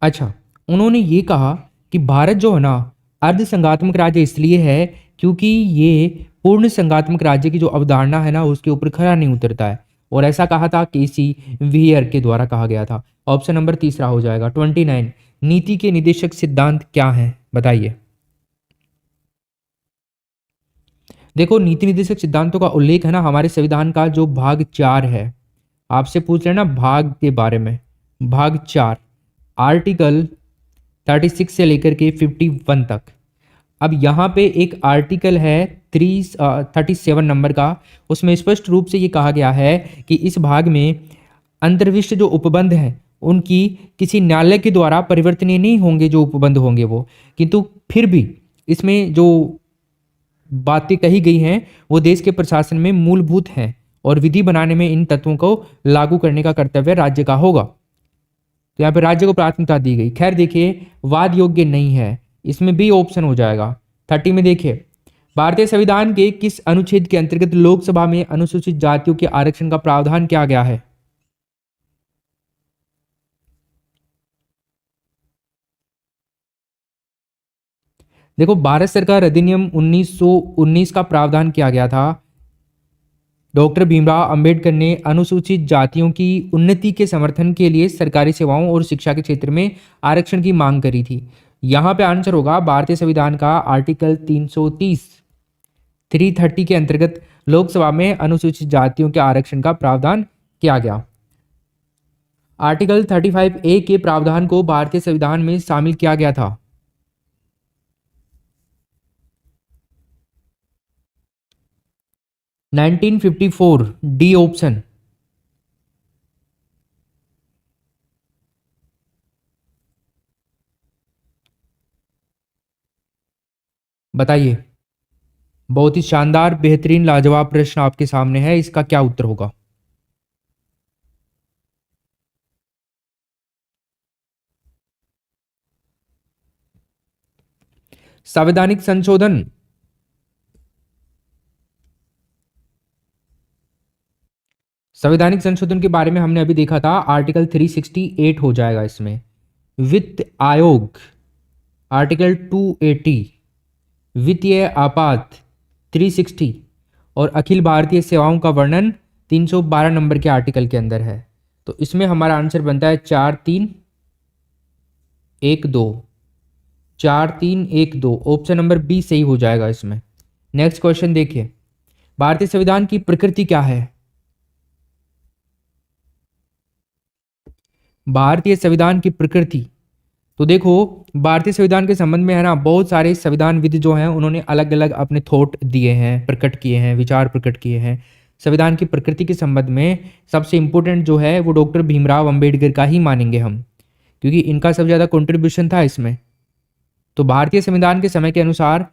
अच्छा, उन्होंने ये कहा कि भारत जो है ना अर्धसंघात्मक राज्य इसलिए है क्योंकि ये पूर्ण संघात्मक राज्य की जो अवधारणा है ना उसके ऊपर खरा नहीं उतरता है। और ऐसा कहा था केसी वियर के द्वारा कहा गया था। ऑप्शन नंबर तीसरा हो जाएगा। 29, नीति के निदेशक सिद्धांत क्या है? बताइए। देखो, नीति निर्देशक सिद्धांतों का उल्लेख है ना हमारे संविधान का जो भाग 4 है, आपसे पूछ रहे हैं ना भाग के बारे में, भाग 4 आर्टिकल 36 से लेकर के 51 तक। अब यहाँ पे एक आर्टिकल है 37 नंबर का, उसमें स्पष्ट रूप से ये कहा गया है कि इस भाग में अंतर्विष्ट जो उपबंध हैं उनकी किसी न्यायालय के द्वारा परिवर्तनीय नहीं होंगे, जो उपबंध होंगे वो, किंतु फिर भी इसमें जो बातें कही गई हैं वो देश के प्रशासन में मूलभूत हैं और विधि बनाने में इन तत्वों को लागू करने का कर्तव्य राज्य का होगा। तो यहाँ पे राज्य को प्राथमिकता दी गई। खैर देखिए, वाद योग्य नहीं है, इसमें बी ऑप्शन हो जाएगा। 30 में देखिए, भारतीय संविधान के किस अनुच्छेद के अंतर्गत लोकसभा में अनुसूचित जातियों के आरक्षण का प्रावधान किया गया है? देखो, भारत सरकार अधिनियम 1919 का प्रावधान किया गया था। डॉक्टर भीमराव अंबेडकर ने अनुसूचित जातियों की उन्नति के समर्थन के लिए सरकारी सेवाओं और शिक्षा के क्षेत्र में आरक्षण की मांग करी थी। यहाँ पे आंसर होगा भारतीय संविधान का आर्टिकल 330 के अंतर्गत लोकसभा में अनुसूचित जातियों के आरक्षण का प्रावधान किया गया। आर्टिकल 35A के प्रावधान को भारतीय संविधान में शामिल किया गया था। Nineteen 1954 D option. बताइए। बहुत ही शानदार, बेहतरीन, लाजवाब प्रश्न आपके सामने है, इसका क्या उत्तर होगा? संवैधानिक संशोधन, संवैधानिक संशोधन के बारे में हमने अभी देखा था, आर्टिकल 368 हो जाएगा इसमें। वित्त आयोग आर्टिकल 280, वित्तीय आपात 360 और अखिल भारतीय सेवाओं का वर्णन 312 नंबर के आर्टिकल के अंदर है। तो इसमें हमारा आंसर बनता है 4312, 4312, ऑप्शन नंबर बी सही हो जाएगा इसमें। नेक्स्ट क्वेश्चन देखिए, भारतीय संविधान की प्रकृति क्या है? भारतीय संविधान की प्रकृति, तो देखो भारतीय संविधान के संबंध में है ना बहुत सारे संविधानविद जो हैं उन्होंने अलग अलग अपने थॉट दिए हैं, प्रकट किए हैं, विचार प्रकट किए हैं। संविधान की प्रकृति के संबंध में सबसे इम्पोर्टेंट जो है वो डॉक्टर भीमराव अंबेडकर का ही मानेंगे हम, क्योंकि इनका सबसे ज़्यादा कंट्रीब्यूशन था इसमें। तो भारतीय संविधान के समय के अनुसार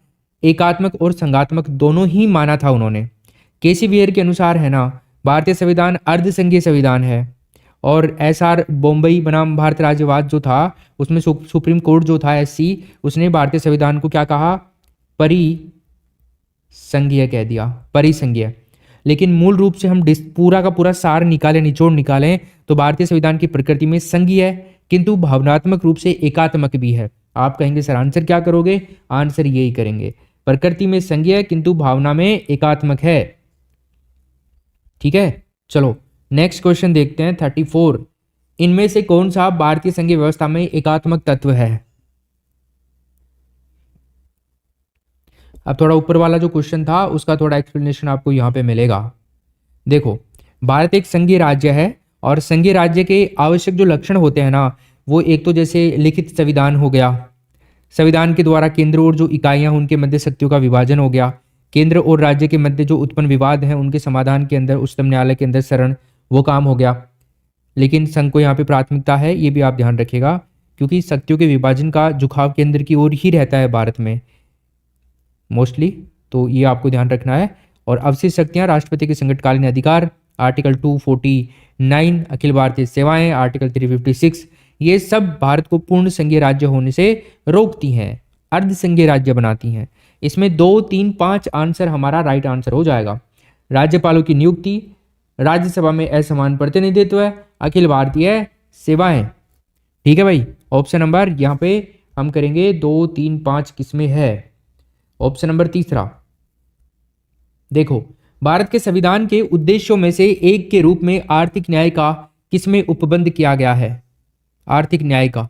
एकात्मक और संघात्मक दोनों ही माना था उन्होंने। केसी वियर के अनुसार है ना भारतीय संविधान अर्ध संघीय संविधान है, और एसआर बॉम्बई बनाम भारत राज्यवाद जो था उसमें सुप्रीम कोर्ट जो था एससी उसने भारतीय संविधान को क्या कहा, परिसंघीय कह दिया, परिसंघीय। लेकिन मूल रूप से हम पूरा का पूरा सार निकालें, निचोड़ निकालें तो भारतीय संविधान की प्रकृति में संघीय है किंतु भावनात्मक रूप से एकात्मक भी है। आप कहेंगे सर आंसर क्या करोगे, आंसर यही करेंगे, प्रकृति में संघीय है किंतु भावना में एकात्मक है। ठीक है, चलो नेक्स्ट क्वेश्चन देखते हैं 34। इनमें से कौन सा भारतीय संघीय व्यवस्था में एकात्मक तत्व है। अब थोड़ा ऊपर वाला जो क्वेश्चन था उसका थोड़ा एक्सप्लेनेशन आपको यहां पे मिलेगा। देखो, भारत एक संघीय राज्य है और संघीय राज्य के आवश्यक जो लक्षण होते हैं ना वो एक तो जैसे लिखित संविधान हो गया, संविधान के द्वारा केंद्र और जो इकाइयां उनके मध्य शक्तियों का विभाजन हो गया, केंद्र और राज्य के मध्य जो उत्पन्न विवाद हैं उनके समाधान के अंदर उच्चतम न्यायालय के अंदर शरण, वो काम हो गया। लेकिन संघ को यहाँ पे प्राथमिकता है, ये भी आप ध्यान रखिएगा, क्योंकि शक्तियों के विभाजन का झुकाव केंद्र की ओर ही रहता है भारत में मोस्टली, तो ये आपको ध्यान रखना है। और अवशिष्ट शक्तियां राष्ट्रपति के संकटकालीन अधिकार, आर्टिकल 249 अखिल भारतीय सेवाएं, आर्टिकल 356, ये सब भारत को पूर्ण संघीय राज्य होने से रोकती हैं, अर्ध संघीय राज्य बनाती हैं। इसमें 2, 3, 5 आंसर हमारा राइट आंसर हो जाएगा। राज्यपालों की नियुक्ति, राज्यसभा में असमान प्रतिनिधित्व, अखिल भारतीय सेवाएं। ठीक है भाई, ऑप्शन नंबर यहाँ पे हम करेंगे 2, 3, 5 किसमें है, ऑप्शन नंबर तीसरा। देखो, भारत के संविधान के उद्देश्यों में से एक के रूप में आर्थिक न्याय का किसमें उपबंध किया गया है, आर्थिक न्याय का।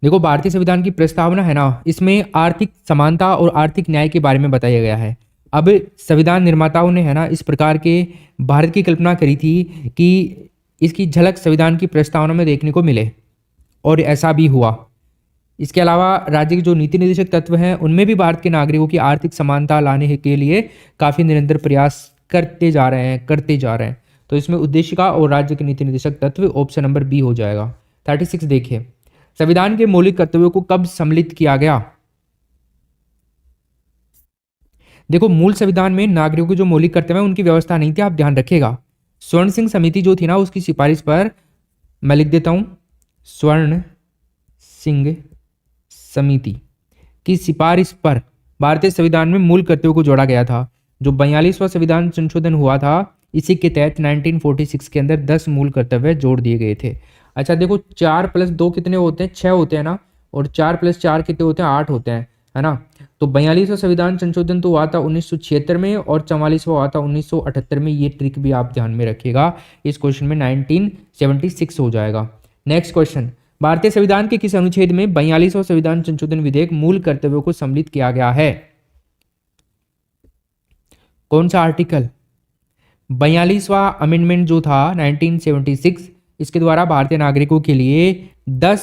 देखो, भारतीय संविधान की प्रस्तावना है ना इसमें आर्थिक समानता और आर्थिक न्याय के बारे में बताया गया है। अब संविधान निर्माताओं ने है ना इस प्रकार के भारत की कल्पना करी थी कि इसकी झलक संविधान की प्रस्तावना में देखने को मिले, और ऐसा भी हुआ। इसके अलावा राज्य के जो नीति निर्देशक तत्व हैं उनमें भी भारत के नागरिकों की आर्थिक समानता लाने के लिए काफ़ी निरंतर प्रयास करते जा रहे हैं। तो इसमें उद्देशिका और राज्य के नीति निर्देशक तत्व ऑप्शन नंबर बी हो जाएगा। 36 देखिए, संविधान के मौलिक कर्तव्यों को कब सम्मिलित किया गया। देखो, मूल संविधान में नागरिकों के जो मौलिक कर्तव्य हैं उनकी व्यवस्था नहीं थी, आप ध्यान रखिएगा। स्वर्ण सिंह समिति जो थी ना उसकी सिफारिश पर, मैं लिख देता हूं, स्वर्ण सिंह समिति की सिफारिश पर भारतीय संविधान में मूल कर्तव्यों को जोड़ा गया था। जो 42वां संविधान संशोधन हुआ था इसी के तहत 1946 के अंदर 10 मूल कर्तव्य जोड़ दिए गए थे। अच्छा देखो, 4 + 2 कितने होते हैं, 6 होते हैं ना, और 4 + 4 कितने होते हैं, 8 होते हैं, है ना। तो 42वां संविधान संशोधन तो हुआ था 1976 में और 44वां हुआ था 1978 में। ये ट्रिक भी आप ध्यान में रखिएगा, इस क्वेश्चन में 1976 हो जाएगा। नेक्स्ट क्वेश्चन, भारतीय संविधान के किस अनुच्छेद में 42वां संविधान संशोधन विधेयक मूल कर्तव्यों को सम्मिलित किया गया है। कौन सा आर्टिकल, 42वां अमेंडमेंट जो था 1976, इसके द्वारा भारतीय नागरिकों के लिए 10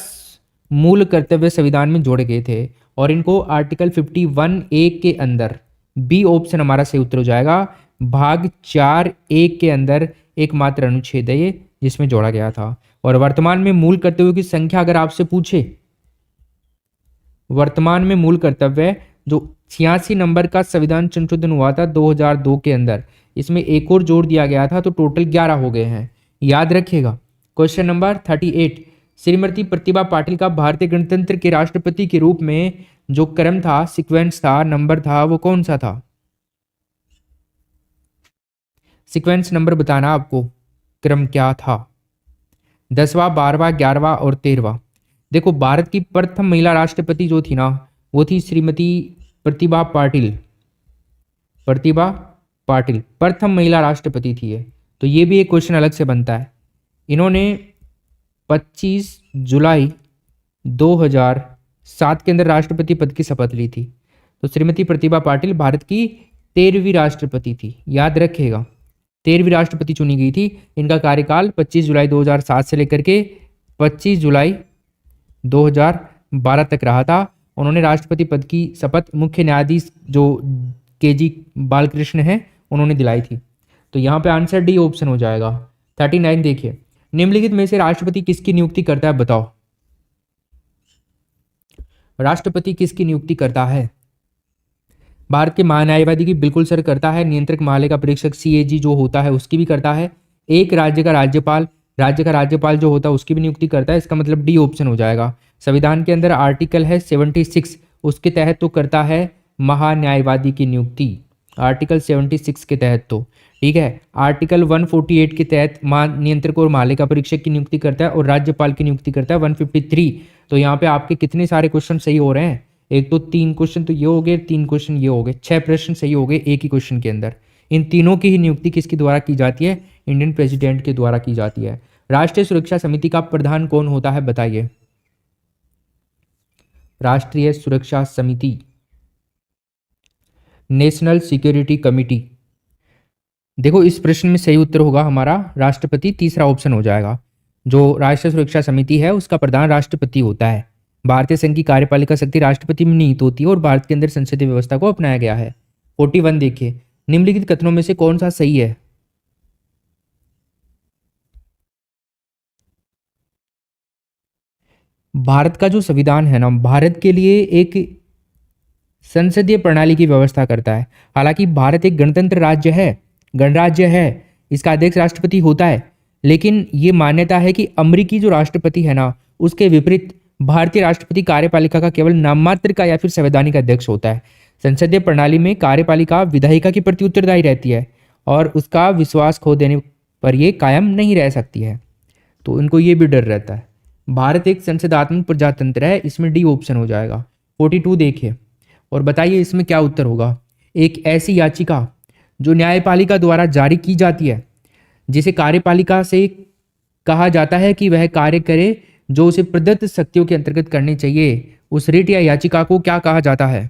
मूल कर्तव्य संविधान में जोड़े गए थे, और इनको आर्टिकल 51A के अंदर, बी ऑप्शन हमारा सही उत्तर हो जाएगा, भाग 4A के अंदर एकमात्र अनुच्छेद है ये जिसमें जोड़ा गया था। और वर्तमान में मूल कर्तव्यों की संख्या अगर आपसे पूछे, वर्तमान में मूल कर्तव्य जो 86 नंबर का संविधान संशोधन हुआ था 2002 के अंदर, इसमें एक और जोड़ दिया गया था, तो टोटल 11 हो गए हैं, याद रखिएगा। क्वेश्चन नंबर 38, श्रीमती प्रतिभा पाटिल का भारतीय गणतंत्र के राष्ट्रपति के रूप में जो क्रम था, सीक्वेंस था, नंबर था, वो कौन सा था। सीक्वेंस नंबर बताना आपको, क्रम क्या था, 10वां, 12वां, 11वां और 13वां। देखो, भारत की प्रथम महिला राष्ट्रपति जो थी ना वो थी श्रीमती प्रतिभा पाटिल। प्रतिभा पाटिल प्रथम महिला राष्ट्रपति थी ये, तो ये भी एक क्वेश्चन अलग से बनता है। इन्होंने 25 जुलाई 2007 के अंदर राष्ट्रपति पद की शपथ ली थी। तो श्रीमती प्रतिभा पाटिल भारत की 13वीं राष्ट्रपति थी, याद रखिएगा। 13वीं राष्ट्रपति चुनी गई थी। इनका कार्यकाल 25 जुलाई 2007 से लेकर के 25 जुलाई 2012 तक रहा था। उन्होंने राष्ट्रपति पद की शपथ मुख्य न्यायाधीश जो केजी बालकृष्ण हैं उन्होंने दिलाई थी। तो यहाँ पे आंसर डी ऑप्शन हो जाएगा। 39 देखिए, निम्नलिखित में से राष्ट्रपति किसकी नियुक्ति करता है, बताओ। राष्ट्रपति किसकी नियुक्ति करता है? भारत के महान्यायवादी की बिल्कुल सर करता है। नियंत्रक महालेखा परीक्षक सीएजी जो होता है उसकी भी करता है। एक राज्य का राज्यपाल जो होता है उसकी भी नियुक्ति करता है। इसका मतलब डी ऑप्शन हो जाएगा। संविधान के अंदर आर्टिकल है 76, उसके तहत तो करता है महान्यायवादी की नियुक्ति, आर्टिकल 76 के तहत तो, ठीक है। आर्टिकल 148 के तहत नियंत्रक और महालेखा परीक्षक की नियुक्ति करता है और राज्यपाल की नियुक्ति करता है 153। तो यहाँ पे आपके कितने सारे क्वेश्चन सही हो रहे हैं? एक तो 3 क्वेश्चन तो ये हो गए, 3 क्वेश्चन ये हो गए, 6 प्रश्न सही हो गए एक ही क्वेश्चन के अंदर। इन तीनों की ही नियुक्ति किसके द्वारा की जाती है? इंडियन प्रेसिडेंट के द्वारा की जाती है। राष्ट्रीय सुरक्षा समिति का प्रधान कौन होता है, बताइए। राष्ट्रीय सुरक्षा समिति, नेशनल सिक्योरिटी कमिटी। देखो इस प्रश्न में सही उत्तर होगा हमारा राष्ट्रपति, तीसरा ऑप्शन हो जाएगा। जो राष्ट्रीय सुरक्षा समिति है उसका प्रधान राष्ट्रपति होता है। भारतीय संघ की कार्यपालिका शक्ति राष्ट्रपति में निहित होती है और भारत के अंदर संसदीय व्यवस्था को अपनाया गया है। 41 देखिए, निम्नलिखित कथनों में से कौन सा सही है? भारत का जो संविधान है ना, भारत के लिए एक संसदीय प्रणाली की व्यवस्था करता है। हालांकि भारत एक गणतंत्र राज्य है, गणराज्य है, इसका अध्यक्ष राष्ट्रपति होता है, लेकिन ये मान्यता है कि अमेरिकी जो राष्ट्रपति है ना उसके विपरीत भारतीय राष्ट्रपति कार्यपालिका का केवल नाममात्र का या फिर संवैधानिक अध्यक्ष होता है। संसदीय प्रणाली में कार्यपालिका विधायिका के प्रति उत्तरदायी रहती है और उसका विश्वास खो देने पर यह कायम नहीं रह सकती है। तो इनको ये भी डर रहता है। भारत एक संसदात्मक प्रजातंत्र है, इसमें डी ऑप्शन हो जाएगा। 42 देखिए और बताइए इसमें क्या उत्तर होगा। एक ऐसी याचिका जो न्यायपालिका द्वारा जारी की जाती है, जिसे कार्यपालिका से कहा जाता है कि वह कार्य करे जो उसे प्रदत्त शक्तियों के अंतर्गत करनी चाहिए, उस रिट या याचिका को क्या कहा जाता है?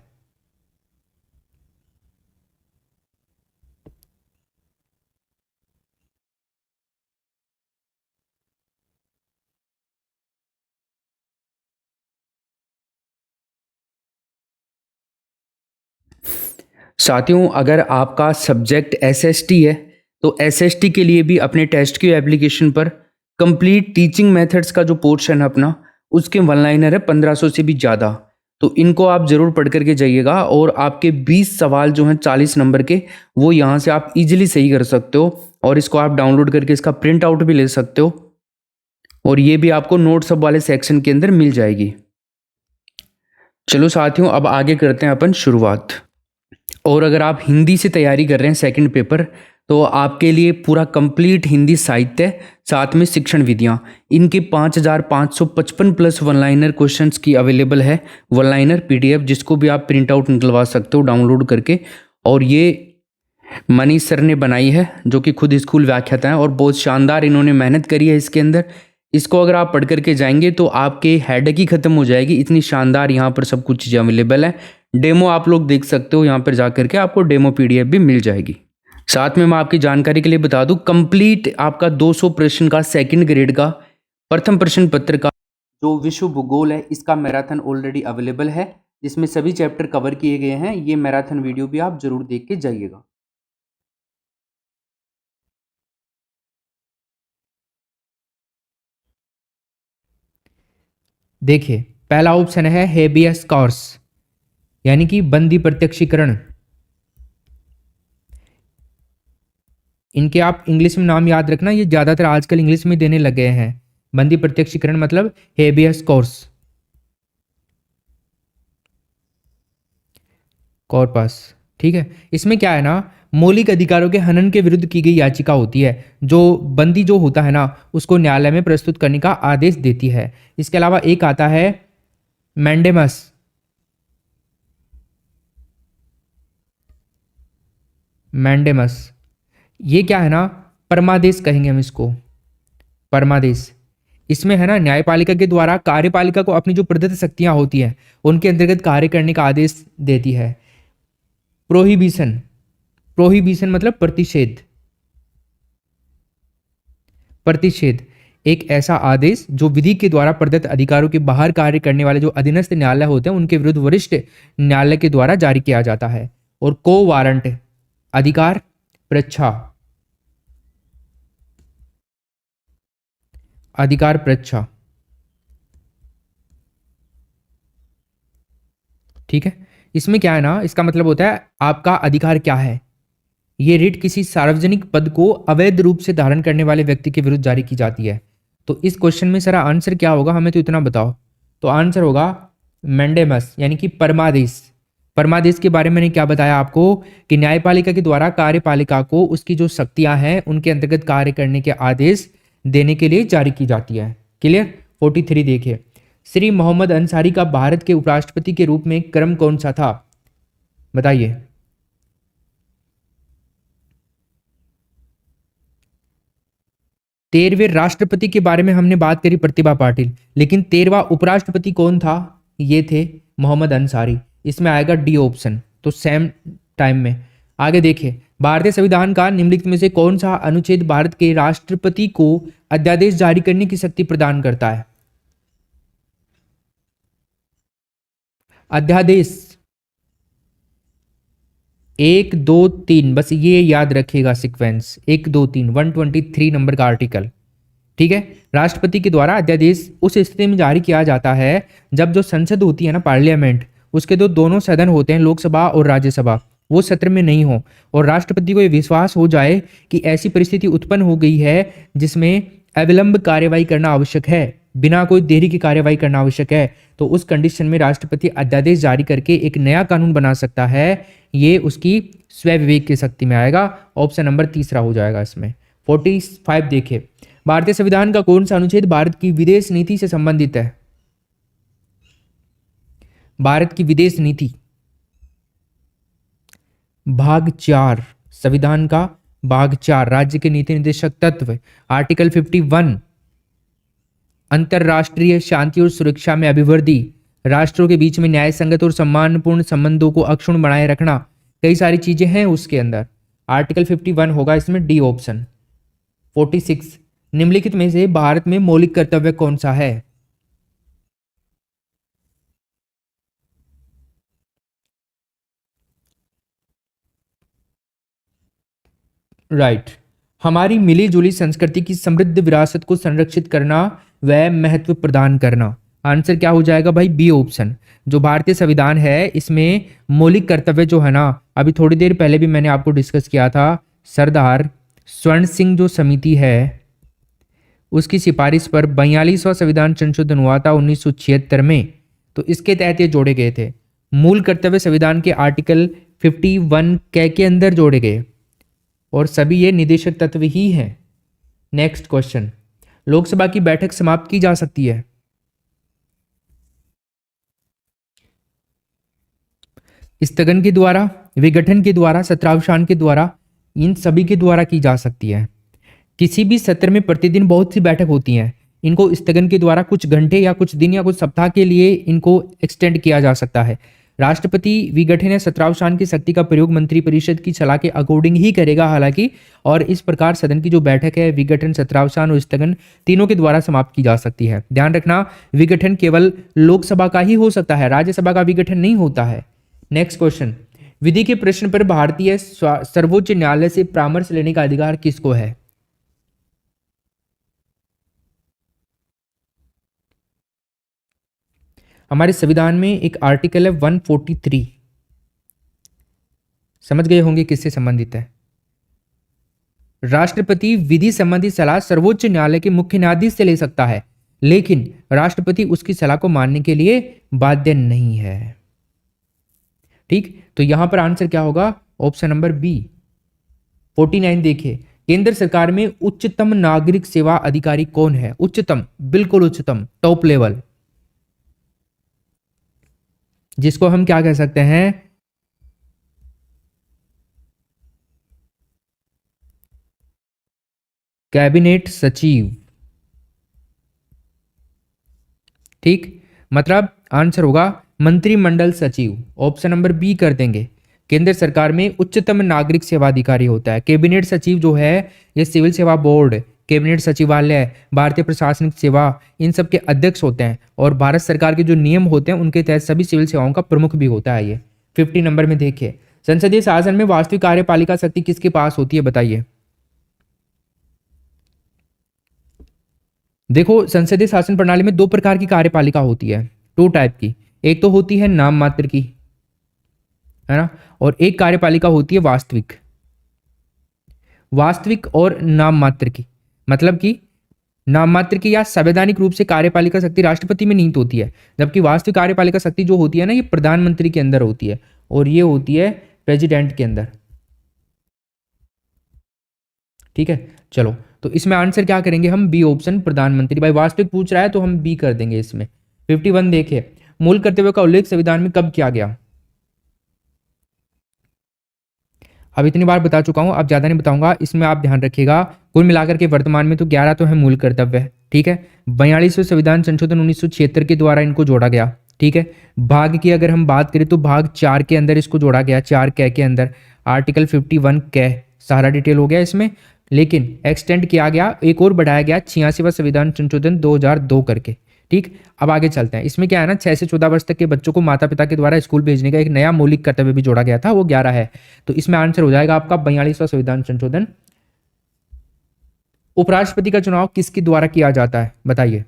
साथियों, अगर आपका सब्जेक्ट एसएसटी है तो एसएसटी के लिए भी अपने टेस्ट की एप्लीकेशन पर कंप्लीट टीचिंग मेथड्स का जो पोर्शन है अपना, उसके वन लाइनर है 1500 से भी ज़्यादा। तो इनको आप ज़रूर पढ़ करके जाइएगा और आपके 20 सवाल जो हैं 40 नंबर के, वो यहाँ से आप इजीली सही कर सकते हो और इसको आप डाउनलोड करके इसका प्रिंट आउट भी ले सकते हो और ये भी आपको नोट्स सब वाले सेक्शन के अंदर मिल जाएगी। चलो साथियों, अब आगे करते हैं अपन शुरुआत। और अगर आप हिंदी से तैयारी कर रहे हैं सेकंड पेपर, तो आपके लिए पूरा कंप्लीट हिंदी साहित्य, साथ में शिक्षण विधियाँ, इनके 5555 प्लस वन लाइनर क्वेश्चंस की अवेलेबल है वन लाइनर पीडीएफ, जिसको भी आप प्रिंट आउट निकलवा सकते हो डाउनलोड करके। और ये मनीष सर ने बनाई है, जो कि खुद स्कूल व्याख्याता हैं और बहुत शानदार इन्होंने मेहनत करी है इसके अंदर। इसको अगर आप पढ़ करके जाएंगे तो आपके हेडेक ही खत्म हो जाएगी, इतनी शानदार यहाँ पर सब कुछ चीज़ें अवेलेबल है। डेमो आप लोग देख सकते हो, यहाँ पर जा करके आपको डेमो पीडीएफ भी मिल जाएगी। साथ में मैं आपकी जानकारी के लिए बता दूं, कंप्लीट आपका 200 प्रश्न का सेकंड ग्रेड का प्रथम प्रश्न पत्र का जो विश्व भूगोल है, इसका मैराथन ऑलरेडी अवेलेबल है, जिसमें सभी चैप्टर कवर किए गए हैं। ये मैराथन वीडियो भी आप जरूर देख के जाइएगा। देखिए पहला ऑप्शन है हेबियस कॉर्पस, यानी कि बंदी प्रत्यक्षीकरण। इनके आप इंग्लिश में नाम याद रखना, ये ज्यादातर आजकल इंग्लिश में देने लग गए हैं। बंदी प्रत्यक्षीकरण मतलब हेबियस कॉर्पस, ठीक है। इसमें क्या है ना, मौलिक अधिकारों के हनन के विरुद्ध की गई याचिका होती है, जो बंदी जो होता है ना उसको न्यायालय में प्रस्तुत करने का आदेश देती है। इसके अलावा एक आता है मैंडेमस, ये क्या है ना, परमादेश कहेंगे हम इसको, परमादेश। इसमें है ना न्यायपालिका के द्वारा कार्यपालिका को अपनी जो प्रदत्त शक्तियां होती हैं उनके अंतर्गत कार्य करने का आदेश देती है। प्रोहिबिशन मतलब प्रतिषेध, प्रतिषेध एक ऐसा आदेश जो विधि के द्वारा प्रदत्त अधिकारों के बाहर कार्य करने वाले जो अधीनस्थ न्यायालय होते हैं उनके विरुद्ध वरिष्ठ न्यायालय के द्वारा जारी किया जाता है। और को वारंट अधिकार परीक्षा, अधिकार परीक्षा, ठीक है। इसमें क्या है ना, इसका मतलब होता है आपका अधिकार क्या है। ये रिट किसी सार्वजनिक पद को अवैध रूप से धारण करने वाले व्यक्ति के विरुद्ध जारी की जाती है। तो इस क्वेश्चन में सर आंसर क्या होगा, हमें तो इतना बताओ। तो आंसर होगा मैंडेमस यानी कि परमादेश। परमादेश के बारे में मैंने क्या बताया आपको कि न्यायपालिका के द्वारा कार्यपालिका को उसकी जो शक्तियां हैं उनके अंतर्गत कार्य करने के आदेश देने के लिए जारी की जाती है। क्लियर। 43 देखिए, श्री मोहम्मद अंसारी का भारत के उपराष्ट्रपति के रूप में क्रम कौन सा था, बताइए। तेरहवें राष्ट्रपति के बारे में हमने बात करी प्रतिभा पाटिल, लेकिन 13वां उपराष्ट्रपति कौन था, ये थे मोहम्मद अंसारी। इसमें आएगा डी ऑप्शन। तो सेम टाइम में आगे देखिए, भारतीय संविधान का निम्नलिखित में से कौन सा अनुच्छेद भारत के राष्ट्रपति को अध्यादेश जारी करने की शक्ति प्रदान करता है। अध्यादेश 1 2 3, बस ये याद रखिएगा सीक्वेंस 1 2 3, 123 नंबर का आर्टिकल, ठीक है। राष्ट्रपति के द्वारा अध्यादेश उस स्थिति में जारी किया जाता है जब जो संसद होती है ना, पार्लियामेंट, उसके दोनों सदन होते हैं, लोकसभा और राज्यसभा, वो सत्र में नहीं हो और राष्ट्रपति को यह विश्वास हो जाए कि ऐसी परिस्थिति उत्पन्न हो गई है जिसमें अविलंब कार्यवाही करना आवश्यक है, बिना कोई देरी की कार्यवाही करना आवश्यक है, तो उस कंडीशन में राष्ट्रपति अध्यादेश जारी करके एक नया कानून बना सकता है। ये उसकी स्वय विवेक की शक्ति में आएगा। ऑप्शन नंबर तीसरा हो जाएगा इसमें। 45 देखिए, भारतीय संविधान का कौन सा अनुच्छेद भारत की विदेश नीति से संबंधित है। भारत की विदेश नीति भाग 4, संविधान का भाग 4, राज्य के नीति निर्देशक तत्व, आर्टिकल 51, अंतरराष्ट्रीय शांति और सुरक्षा में अभिवृद्धि, राष्ट्रों के बीच में न्याय संगत और सम्मानपूर्ण संबंधों को अक्षुण्ण बनाए रखना, कई सारी चीजें हैं उसके अंदर। आर्टिकल 51 होगा इसमें डी ऑप्शन। 46, निम्नलिखित में से भारत में मौलिक कर्तव्य कौन सा है। राइट, हमारी मिली जुली संस्कृति की समृद्ध विरासत को संरक्षित करना व महत्व प्रदान करना। आंसर क्या हो जाएगा भाई, बी ऑप्शन। जो भारतीय संविधान है इसमें मौलिक कर्तव्य जो है ना, अभी थोड़ी देर पहले भी मैंने आपको डिस्कस किया था, सरदार स्वर्ण सिंह जो समिति है उसकी सिफारिश पर 42वां संविधान संशोधन हुआ था 1976 में। तो इसके तहत ये जोड़े गए थे। मूल कर्तव्य संविधान के आर्टिकल 51 के अंदर जोड़े गए और सभी ये निदेशक तत्व ही हैं। नेक्स्ट क्वेश्चन, लोकसभा की बैठक समाप्त की जा सकती है। स्थगन के द्वारा, विघटन के द्वारा, सत्रावसान के द्वारा, इन सभी के द्वारा की जा सकती है। किसी भी सत्र में प्रतिदिन बहुत सी बैठक होती हैं, इनको स्थगन के द्वारा कुछ घंटे या कुछ दिन या कुछ सप्ताह के लिए इनको एक्सटेंड किया जा सकता है। राष्ट्रपति विघटन या सत्रावसान की शक्ति का प्रयोग मंत्रिपरिषद की सलाह के अकॉर्डिंग ही करेगा हालांकि, और इस प्रकार सदन की जो बैठक है विघटन, सत्रावसान और स्थगन तीनों के द्वारा समाप्त की जा सकती है। ध्यान रखना, विघटन केवल लोकसभा का ही हो सकता है, राज्यसभा का विघटन नहीं होता है। नेक्स्ट क्वेश्चन, विधि के प्रश्न पर भारतीय सर्वोच्च न्यायालय से परामर्श लेने का अधिकार किसको है। हमारे संविधान में एक आर्टिकल है 143, समझ गए होंगे किससे संबंधित है। राष्ट्रपति विधि संबंधी सलाह सर्वोच्च न्यायालय के मुख्य न्यायाधीश से ले सकता है, लेकिन राष्ट्रपति उसकी सलाह को मानने के लिए बाध्य नहीं है। ठीक, तो यहां पर आंसर क्या होगा, ऑप्शन नंबर बी। 49 देखिए, केंद्र सरकार में उच्चतम नागरिक सेवा अधिकारी कौन है। उच्चतम, बिल्कुल उच्चतम, टॉप लेवल, जिसको हम क्या कह सकते हैं, कैबिनेट सचिव। ठीक, मतलब आंसर होगा मंत्रिमंडल सचिव। ऑप्शन नंबर बी कर देंगे। केंद्र सरकार में उच्चतम नागरिक सेवा अधिकारी होता है। कैबिनेट सचिव जो है ये सिविल सेवा बोर्ड कैबिनेट सचिवालय, भारतीय प्रशासनिक सेवा, इन सब के अध्यक्ष होते हैं और भारत सरकार के जो नियम होते हैं उनके तहत सभी सिविल सेवाओं का प्रमुख भी होता है। ये 50 नंबर में देखिए, संसदीय शासन में वास्तविक कार्यपालिका शक्ति किसके पास होती है, बताइए। देखो, संसदीय शासन प्रणाली में दो प्रकार की कार्यपालिका होती है, टू टाइप की। एक तो होती है नाम मात्र की, है ना, और एक कार्यपालिका होती है वास्तविक। वास्तविक और नाम मात्र की, मतलब कि नाम मात्र की या संवैधानिक रूप से कार्यपालिका शक्ति राष्ट्रपति में निहित होती है, जबकि वास्तविक कार्यपालिका शक्ति जो होती है ना, ये प्रधानमंत्री के अंदर होती है और ये होती है प्रेसिडेंट के अंदर। ठीक है, चलो, तो इसमें आंसर क्या करेंगे हम, बी ऑप्शन, प्रधानमंत्री। भाई वास्तविक पूछ रहा है तो हम बी कर देंगे इसमें। 51 देखिए, मूल कर्तव्य का उल्लेख संविधान में कब किया गया। अब इतनी बार बता चुका हूं, अब ज्यादा नहीं बताऊंगा। इसमें आप ध्यान रखिएगा, कुल मिलाकर के वर्तमान में तो 11 तो है मूल कर्तव्य। ठीक है, 42वें संविधान संशोधन 1976 के द्वारा इनको जोड़ा गया। ठीक है, भाग की अगर हम बात करें तो भाग 4 के अंदर इसको जोड़ा गया, 4 कै के अंदर आर्टिकल 51 कै, सारा डिटेल हो गया इसमें। लेकिन एक्सटेंड किया गया, एक और बढ़ाया गया 86वां संविधान संशोधन 2002 करके। ठीक, अब आगे चलते हैं। इसमें क्या है ना, 6 से 14 वर्ष तक के बच्चों को माता पिता के द्वारा स्कूल भेजने का एक नया मौलिक कर्तव्य भी जोड़ा गया था, वो 11 है। तो इसमें आंसर हो जाएगा आपका 42वां संविधान संशोधन। उपराष्ट्रपति का चुनाव किसके द्वारा किया जाता है, बताइए।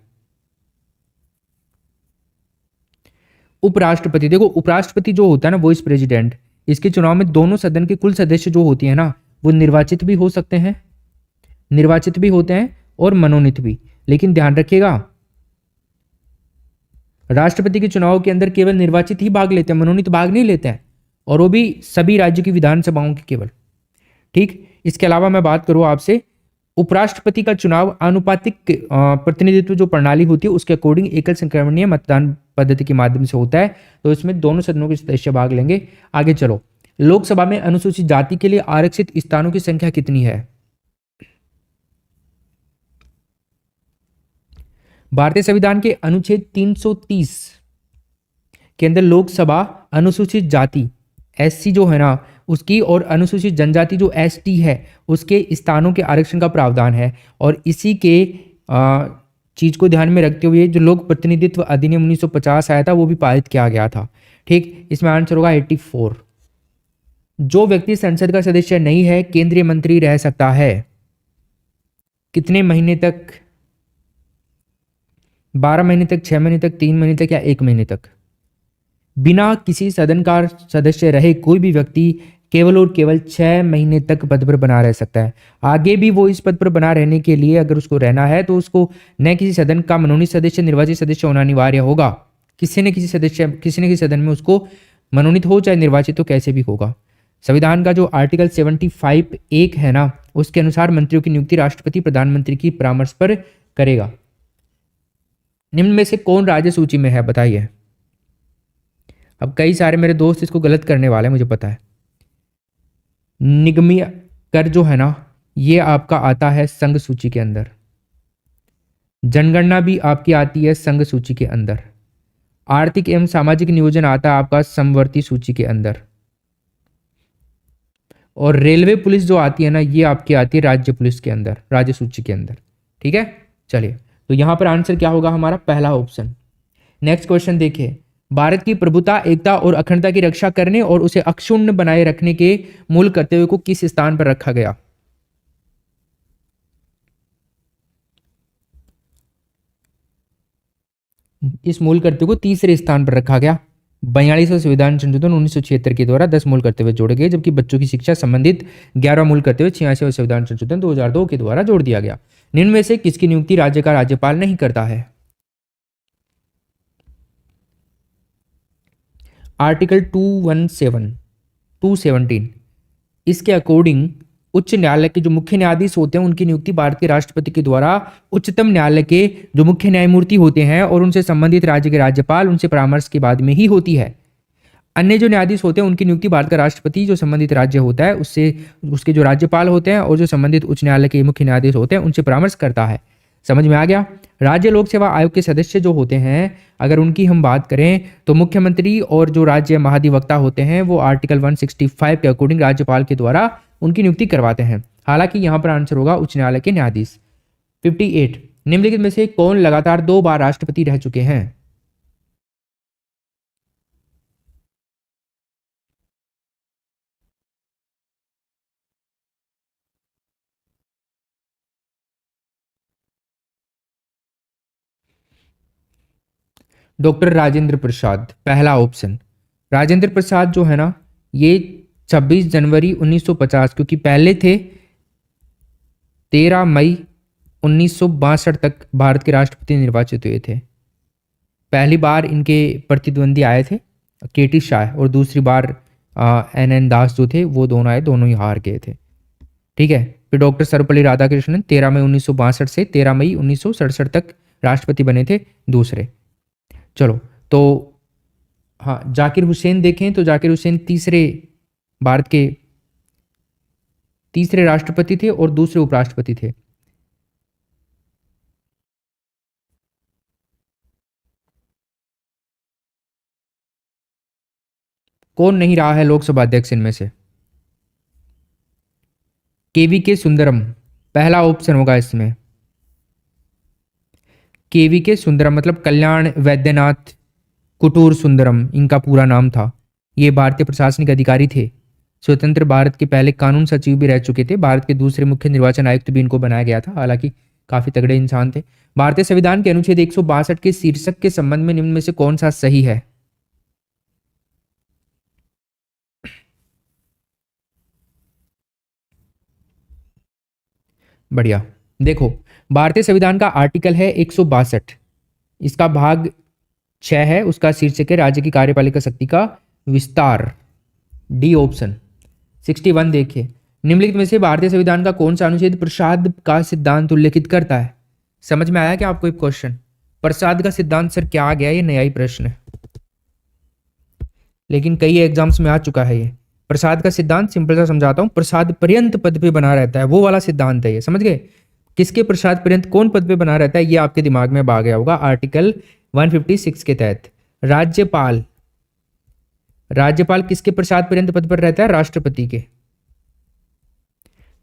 उपराष्ट्रपति, देखो उपराष्ट्रपति जो होता है ना, वॉइस प्रेसिडेंट, इसके चुनाव में दोनों सदन के कुल सदस्य जो होती है ना, वो निर्वाचित भी हो सकते हैं, निर्वाचित भी होते हैं और मनोनीत भी। लेकिन ध्यान रखिएगा, राष्ट्रपति के चुनाव के अंदर केवल निर्वाचित ही भाग लेते हैं, मनोनीत भाग नहीं लेते हैं, और वो भी सभी राज्य की विधानसभाओं के केवल। ठीक, इसके अलावा मैं बात करूं आपसे, उपराष्ट्रपति का चुनाव आनुपातिक प्रतिनिधित्व जो प्रणाली होती है उसके अकॉर्डिंग एकल संक्रमणीय मतदान पद्धति के माध्यम से होता है। तो इसमें दोनों सदनों के सदस्य भाग लेंगे। आगे चलो, लोकसभा में अनुसूचित जाति के लिए आरक्षित स्थानों की संख्या कितनी है। भारतीय संविधान के अनुच्छेद 330 के अंदर लोकसभा अनुसूचित जाति एससी जो है ना उसकी, और अनुसूचित जनजाति जो एसटी है उसके स्थानों के आरक्षण का प्रावधान है। और इसी के चीज को ध्यान में रखते हुए जो लोक प्रतिनिधित्व अधिनियम 1950 आया था वो भी पारित किया गया था। ठीक, इसमें आंसर होगा 84। जो व्यक्ति संसद का सदस्य नहीं है केंद्रीय मंत्री रह सकता है, कितने महीने तक, 12 महीने तक, 6 महीने तक, 3 महीने तक या 1 महीने तक। बिना किसी सदन का सदस्य रहे कोई भी व्यक्ति केवल और केवल 6 महीने तक पद पर बना रह सकता है। आगे भी वो इस पद पर बना रहने के लिए अगर उसको रहना है तो उसको न किसी सदन का मनोनीत सदस्य, निर्वाचित सदस्य होना अनिवार्य होगा। किसी न किसी सदस्य, किसी न किसी सदन में उसको मनोनीत हो चाहे निर्वाचित हो, कैसे भी होगा। संविधान का जो आर्टिकल 75(1) है ना, उसके अनुसार मंत्रियों की नियुक्ति राष्ट्रपति प्रधानमंत्री की परामर्श पर करेगा। निम्न में से कौन राज्य सूची में है, बताइए। अब कई सारे मेरे दोस्त इसको गलत करने वाले हैं, मुझे पता है। निगमीय कर जो है ना, ये आपका आता है संघ सूची के अंदर। जनगणना भी आपकी आती है संघ सूची के अंदर। आर्थिक एवं सामाजिक नियोजन आता है आपका समवर्ती सूची के अंदर। और रेलवे पुलिस जो आती है ना, ये आपकी आती है राज्य पुलिस के अंदर, राज्य सूची के अंदर। ठीक है, चलिए, तो यहां पर आंसर क्या होगा हमारा, पहला ऑप्शन। नेक्स्ट क्वेश्चन देखिए, भारत की प्रभुता, एकता और अखंडता की रक्षा करने और उसे अक्षुण्ण बनाए रखने के मूल कर्तव्य को किस स्थान पर रखा गया। इस मूल कर्तव्य को तीसरे स्थान पर रखा गया। 42वां संविधान संशोधन 1976 के द्वारा 10 मूल कर्तव्य जोड़े गए, जबकि बच्चों की शिक्षा संबंधित 11 मूल कर्तव्य 86वां संविधान संशोधन 2002 के द्वारा जोड़ दिया गया। निम्न में से किसकी नियुक्ति राज्य का राज्यपाल नहीं करता है। आर्टिकल 217 इसके अकॉर्डिंग उच्च न्यायालय के जो मुख्य न्यायाधीश होते हैं उनकी नियुक्ति भारत के राष्ट्रपति के द्वारा उच्चतम न्यायालय के जो मुख्य न्यायमूर्ति होते हैं और उनसे संबंधित राज्य के राज्यपाल उनसे परामर्श के बाद में ही होती है। अन्य जो न्यायाधीश होते हैं उनकी नियुक्ति भारत का राष्ट्रपति जो संबंधित राज्य होता है उससे, उसके जो राज्यपाल होते हैं और जो संबंधित उच्च न्यायालय के मुख्य न्यायाधीश होते हैं उनसे परामर्श करता है। समझ में आ गया। राज्य लोक सेवा आयोग के सदस्य जो होते हैं, अगर उनकी हम बात करें तो मुख्यमंत्री और जो राज्य महाधिवक्ता होते हैं वो आर्टिकल 165 के अकॉर्डिंग राज्यपाल के द्वारा उनकी नियुक्ति करवाते हैं। हालांकि यहाँ पर आंसर होगा उच्च न्यायालय के न्यायाधीश। 58। निम्नलिखित में से कौन लगातार 2 बार राष्ट्रपति रह चुके हैं? डॉक्टर राजेंद्र प्रसाद, पहला ऑप्शन। राजेंद्र प्रसाद जो है ना, ये 26 जनवरी 1950, क्योंकि पहले थे 13 मई 1962 तक भारत के राष्ट्रपति निर्वाचित हुए थे। पहली बार इनके प्रतिद्वंदी आए थे केटी शाह, और दूसरी बार एन एन दास जो थे वो दोनों आए, दोनों ही हार गए थे। ठीक है। फिर डॉक्टर सर्वपल्ली राधाकृष्णन 13 मई 1962 से 13 मई 1967 तक राष्ट्रपति बने थे, दूसरे। चलो, तो हाँ, जाकिर हुसैन देखें तो जाकिर हुसैन भारत के तीसरे राष्ट्रपति थे और दूसरे उपराष्ट्रपति थे। कौन नहीं रहा है लोकसभा अध्यक्ष इनमें से? केवी के सुंदरम, पहला ऑप्शन होगा इसमें। केवी के सुंदरम मतलब कल्याण वैद्यनाथ कुटूर सुंदरम इनका पूरा नाम था। ये भारतीय प्रशासनिक अधिकारी थे, स्वतंत्र भारत के पहले कानून सचिव भी रह चुके थे। भारत के दूसरे मुख्य निर्वाचन आयुक्त भी इनको बनाया गया था, हालांकि काफी तगड़े इंसान थे। भारतीय संविधान के अनुच्छेद 162 के शीर्षक के संबंध में निम्न में से कौन सा सही है? बढ़िया। देखो, भारतीय संविधान का आर्टिकल है 162, इसका भाग 6 है, उसका शीर्षक है राज्य की कार्यपालिका शक्ति का विस्तार, डी ऑप्शन। 61 देखिए, निम्नलिखित में से भारतीय संविधान का कौन सा अनुच्छेद प्रसाद का सिद्धांत उल्लेखित करता है? समझ में आया क्या आपको एक क्वेश्चन? प्रसाद का सिद्धांत सर क्या आ गया, ये नया ही प्रश्न है, लेकिन कई एग्जाम्स में आ चुका है ये। प्रसाद का सिद्धांत सिंपल सा समझाता हूं, प्रसाद पर्यंत पद पे बना रहता है, वो वाला सिद्धांत है ये, समझ गए? किसके प्रसाद पर्यंत कौन पद पे बना रहता है, ये आपके दिमाग में आ गया होगा। आर्टिकल 156 के तहत राज्यपाल राज्यपाल किसके प्रसाद पर्यंत पद पर रहता है? राष्ट्रपति के।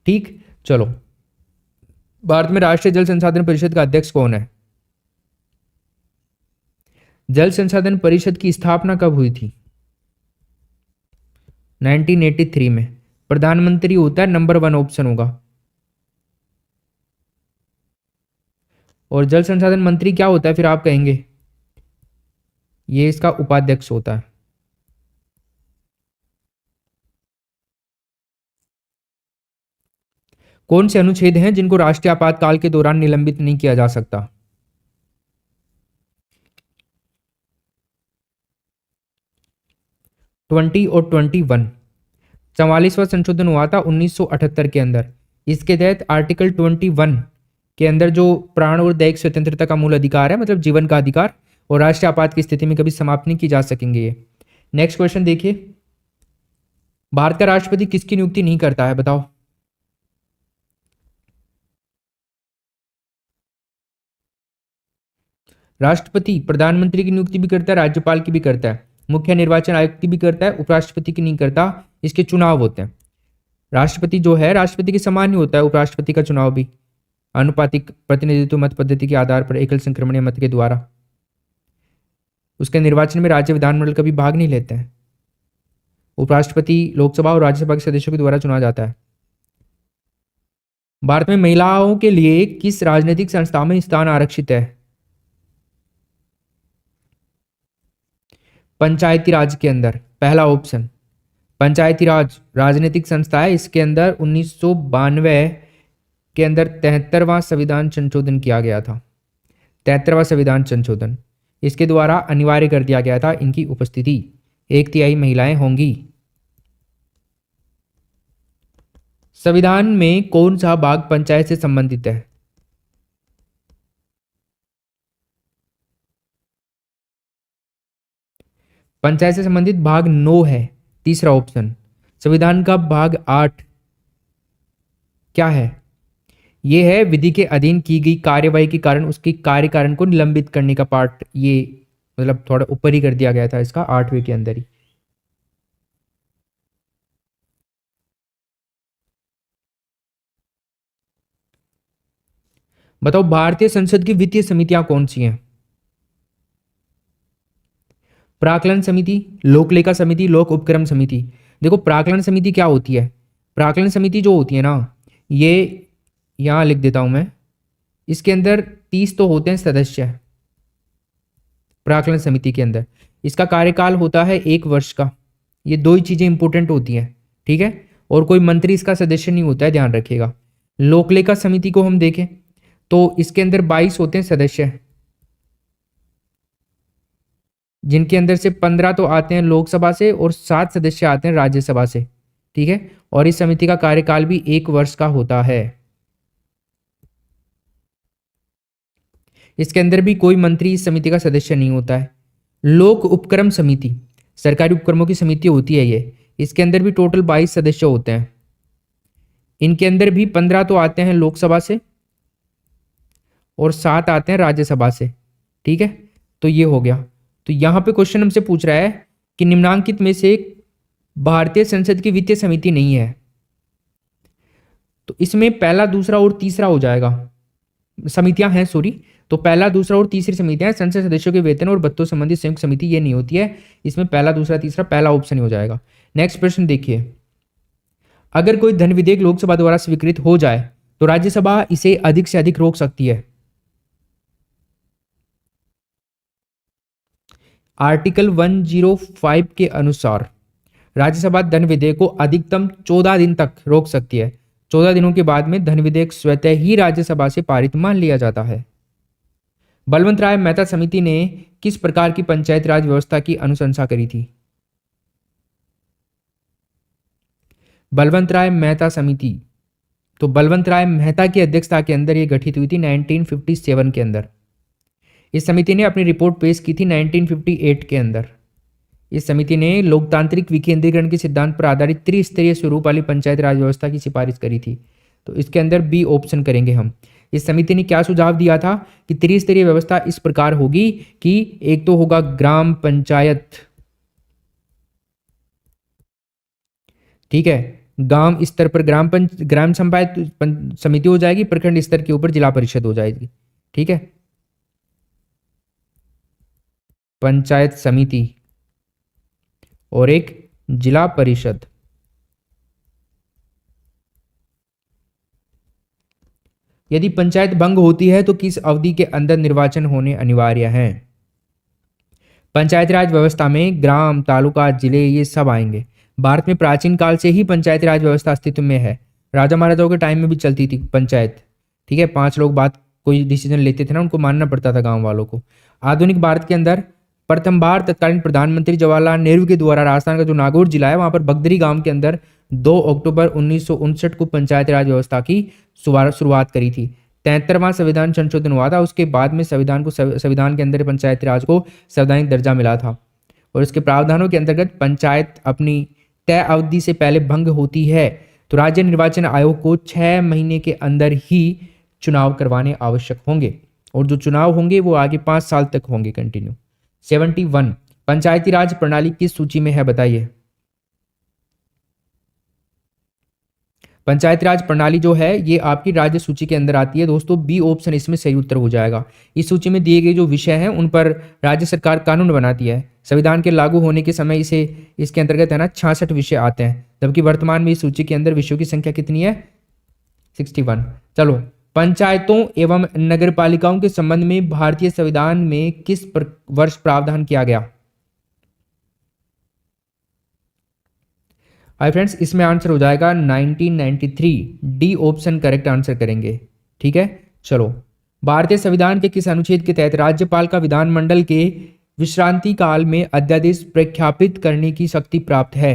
ठीक, चलो। भारत में राष्ट्रीय जल संसाधन परिषद का अध्यक्ष कौन है? जल संसाधन परिषद की स्थापना कब हुई थी? 1983 में। प्रधानमंत्री होता है नंबर 1 ऑप्शन होगा। और जल संसाधन मंत्री क्या होता है फिर आप कहेंगे? ये इसका उपाध्यक्ष होता है। कौन से अनुच्छेद हैं जिनको राष्ट्रीय आपातकाल के दौरान निलंबित नहीं किया जा सकता? ट्वेंटी और 21। 44वां संशोधन हुआ था 1978 के अंदर। इसके तहत आर्टिकल 21 के अंदर जो प्राण और दैहिक स्वतंत्रता का मूल अधिकार है, मतलब जीवन का अधिकार, और राष्ट्रीय आपात की स्थिति में कभी समाप्त नहीं की जा सकेंगे ये। नेक्स्ट क्वेश्चन देखिए, भारत का राष्ट्रपति किसकी नियुक्ति नहीं करता है, बताओ? राष्ट्रपति प्रधानमंत्री की नियुक्ति भी करता है, राज्यपाल की भी करता है, मुख्य निर्वाचन आयुक्त की भी करता है, उपराष्ट्रपति की नहीं करता। इसके चुनाव होते हैं। राष्ट्रपति जो है राष्ट्रपति के समान ही होता है, उपराष्ट्रपति का चुनाव भी आनुपातिक प्रतिनिधित्व मत पद्धति के आधार पर एकल संक्रमणीय मत के द्वारा। उसके निर्वाचन में राज्य विधानमंडल कभी भाग नहीं लेते हैं। उपराष्ट्रपति लोकसभा और राज्यसभा के सदस्यों के द्वारा चुना जाता है। भारत में महिलाओं के लिए किस राजनीतिक संस्था में स्थान आरक्षित है? पंचायती राज के अंदर, पहला ऑप्शन। पंचायती राज राजनीतिक संस्था है, इसके अंदर 1992 के अंदर 73वां संविधान संशोधन किया गया था। 73वां संविधान संशोधन, इसके द्वारा अनिवार्य कर दिया गया था इनकी उपस्थिति, 1/3 महिलाएं होंगी। संविधान में कौन सा भाग पंचायत से संबंधित है? पंचायत से संबंधित भाग 9 है, तीसरा ऑप्शन। संविधान का भाग 8 क्या है? ये है विधि के अधीन की गई कार्यवाही के कारण उसके कार्य कारण को निलंबित करने का पार्ट, ये मतलब थोड़ा ऊपर ही कर दिया गया था इसका, 8वें के अंदर ही। बताओ भारतीय संसद की वित्तीय समितियां कौन सी हैं? प्राक्कलन समिति, लोक लेखा समिति, लोक उपक्रम समिति। देखो प्राक्कलन समिति क्या होती है? प्राक्कलन समिति जो होती है ना, ये यहां लिख देता हूं मैं, इसके अंदर 30 तो होते हैं सदस्य प्राक्कलन समिति के अंदर। इसका कार्यकाल होता है 1 वर्ष का। ये दो ही चीजें इंपॉर्टेंट होती हैं, ठीक है। और कोई मंत्री इसका सदस्य नहीं होता है, ध्यान रखिएगा। लोकलेखा समिति को हम देखें तो इसके अंदर 22 होते हैं सदस्य, जिनके अंदर से 15 तो आते हैं लोकसभा से और 7 सदस्य आते हैं राज्यसभा से, ठीक है। और इस समिति का कार्यकाल भी 1 वर्ष का होता है। इसके अंदर भी कोई मंत्री इस समिति का सदस्य नहीं होता है। लोक उपक्रम समिति, सरकारी उपक्रमों की समिति होती है ये। इसके अंदर भी टोटल 22 सदस्य होते हैं। इनके अंदर भी 15 तो आते हैं लोकसभा से और 7 आते हैं राज्यसभा से, ठीक है। तो ये हो गया। तो यहां पे क्वेश्चन हमसे पूछ रहा है कि निम्नांकित में से भारतीय संसद की वित्तीय समिति नहीं है, तो इसमें पहला, दूसरा और तीसरा हो जाएगा। समितियां हैं, सॉरी। तो पहला, दूसरा और तीसरी समितियां हैं। संसद सदस्यों के वेतन और भत्तों संबंधी संयुक्त समिति ये नहीं होती है। इसमें पहला, दूसरा, तीसरा, पहला ऑप्शन ही हो जाएगा। नेक्स्ट प्रश्न देखिए, अगर कोई धन विधेयक लोकसभा द्वारा स्वीकृत हो जाए तो राज्यसभा इसे अधिक से अधिक रोक सकती है। आर्टिकल 105 के अनुसार राज्यसभा धन विधेयक को अधिकतम 14 दिन तक रोक सकती है। 14 दिनों के बाद में धन विधेयक स्वतः ही राज्यसभा से पारित मान लिया जाता है। बलवंत राय मेहता समिति ने किस प्रकार की पंचायत राज व्यवस्था की अनुशंसा करी थी? बलवंत राय मेहता समिति, तो बलवंत राय मेहता की अध्यक्षता के अंदर यह गठित हुई थी 1957 के अंदर। इस समिति ने अपनी रिपोर्ट पेश की थी 1958 के अंदर। इस समिति ने लोकतांत्रिक विकेंद्रीकरण के सिद्धांत पर आधारित त्रिस्तरीय स्वरूप वाली पंचायत राज व्यवस्था की सिफारिश करी थी। तो इसके अंदर बी ऑप्शन करेंगे हम। इस समिति ने क्या सुझाव दिया था कि त्रिस्तरीय व्यवस्था इस प्रकार होगी कि एक तो होगा ग्राम पंचायत, ठीक है, गांव स्तर पर ग्राम पंचायत समिति हो जाएगी, प्रखंड स्तर के ऊपर जिला परिषद हो जाएगी, ठीक है, पंचायत समिति और एक जिला परिषद। यदि पंचायत भंग होती है तो किस अवधि के अंदर निर्वाचन होने अनिवार्य है? पंचायत राज व्यवस्था में ग्राम, तालुका, जिले ये सब आएंगे। भारत में प्राचीन काल से ही पंचायत राज व्यवस्था अस्तित्व में है। राजा महाराजाओं के टाइम में भी चलती थी पंचायत, ठीक है। 5 लोग बात कोई डिसीजन लेते थे ना, उनको मानना पड़ता था गांव वालों को। आधुनिक भारत के अंदर प्रथम बार तत्कालीन प्रधानमंत्री जवाहरलाल नेहरू के द्वारा राजस्थान का जो नागौर जिला है वहां पर बगदरी गांव के अंदर 2 अक्टूबर 1959 को पंचायत राज व्यवस्था की शुरुआत करी थी। 73वां संविधान संशोधन हुआ था। उसके बाद में संविधान के अंदर पंचायत राज को संवैधानिक दर्जा मिला था और इसके प्रावधानों के अंतर्गत पंचायत अपनी तय अवधि से पहले भंग होती है तो राज्य निर्वाचन आयोग को 6 महीने के अंदर ही चुनाव करवाने आवश्यक होंगे और जो चुनाव होंगे वो आगे 5 साल तक होंगे कंटिन्यू। 71 पंचायती राज प्रणाली किस सूची में है बताइए? पंचायती राज प्रणाली जो है ये आपकी राज्य सूची के अंदर आती है दोस्तों। बी ऑप्शन इसमें सही उत्तर हो जाएगा। इस सूची में दिए गए जो विषय हैं उन पर राज्य सरकार कानून बनाती है। संविधान के लागू होने के समय इसके अंतर्गत है ना 66 विषय आते हैं, जबकि वर्तमान में इस सूची के अंदर विषयों की संख्या कितनी है? 61। चलो, पंचायतों एवं नगर पालिकाओं के संबंध में भारतीय संविधान में किस वर्ष प्रावधान किया गया? हाय फ्रेंड्स, इसमें आंसर हो जाएगा 1993। डी ऑप्शन करेक्ट आंसर करेंगे, ठीक है। चलो, भारतीय संविधान के किस अनुच्छेद के तहत राज्यपाल का विधानमंडल के विश्रांति काल में अध्यादेश प्रख्यापित करने की शक्ति प्राप्त है?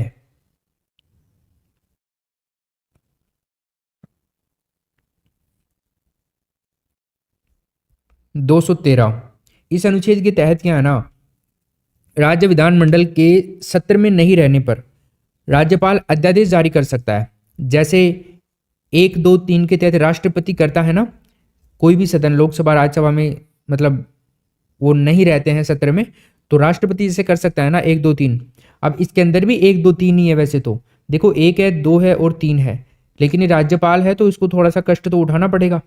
(213) इस अनुच्छेद के तहत क्या है ना, राज्य विधानमंडल के सत्र में नहीं रहने पर राज्यपाल अध्यादेश जारी कर सकता है। जैसे 1, 2, 3 के तहत राष्ट्रपति करता है ना, कोई भी सदन लोकसभा राज्यसभा में मतलब वो नहीं रहते हैं सत्र में, तो राष्ट्रपति इसे कर सकता है ना 1, 2, 3। अब इसके अंदर भी 1, 2, 3 ही है वैसे तो, देखो 1 है, 2 है और 3 है, लेकिन ये राज्यपाल है तो इसको थोड़ा सा कष्ट तो उठाना पड़ेगा।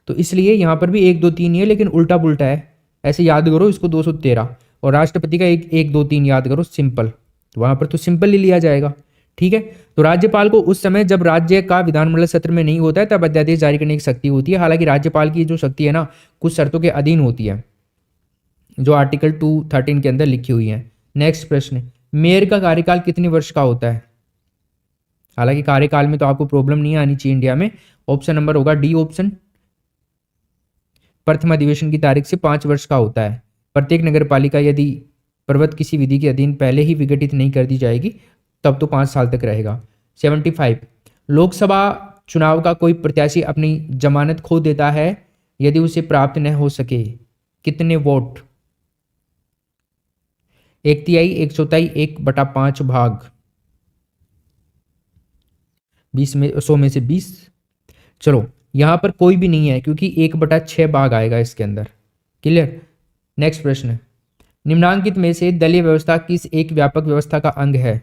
तो इसलिए यहाँ पर भी 1 2 3 ही है, लेकिन उल्टा पुल्टा है। ऐसे याद करो इसको 213, और राष्ट्रपति का 1 1 2 3 याद करो सिंपल, तो वहाँ पर तो सिंपल ही लिया जाएगा। ठीक है, तो राज्यपाल को उस समय जब राज्य का विधानमंडल सत्र में नहीं होता है तब अध्यादेश जारी करने की शक्ति होती है। हालांकि राज्यपाल की जो शक्ति है ना कुछ शर्तों के अधीन होती है, जो आर्टिकल 213 के अंदर लिखी हुई है। नेक्स्ट प्रश्न, मेयर का कार्यकाल कितने वर्ष का होता है? हालांकि कार्यकाल में तो आपको प्रॉब्लम नहीं आनी चाहिए इंडिया में। ऑप्शन नंबर होगा डी ऑप्शन, प्रथम अधिवेशन की तारीख से 5 वर्ष का होता है। प्रत्येक नगर पालिका यदि पर्वत किसी विधि के अधीन पहले ही विघटित नहीं कर दी जाएगी तब तो 5 साल तक रहेगा। 75, लोकसभा चुनाव का कोई प्रत्याशी अपनी जमानत खो देता है यदि उसे प्राप्त न हो सके, कितने वोट? 1/3, 1/4, 1/5 भाग, 20 में 100 में से 20। चलो यहां पर कोई भी नहीं है क्योंकि 1/6 भाग आएगा इसके अंदर। क्लियर। नेक्स्ट प्रश्न, निम्नांकित में से दलीय व्यवस्था किस एक व्यापक व्यवस्था का अंग है?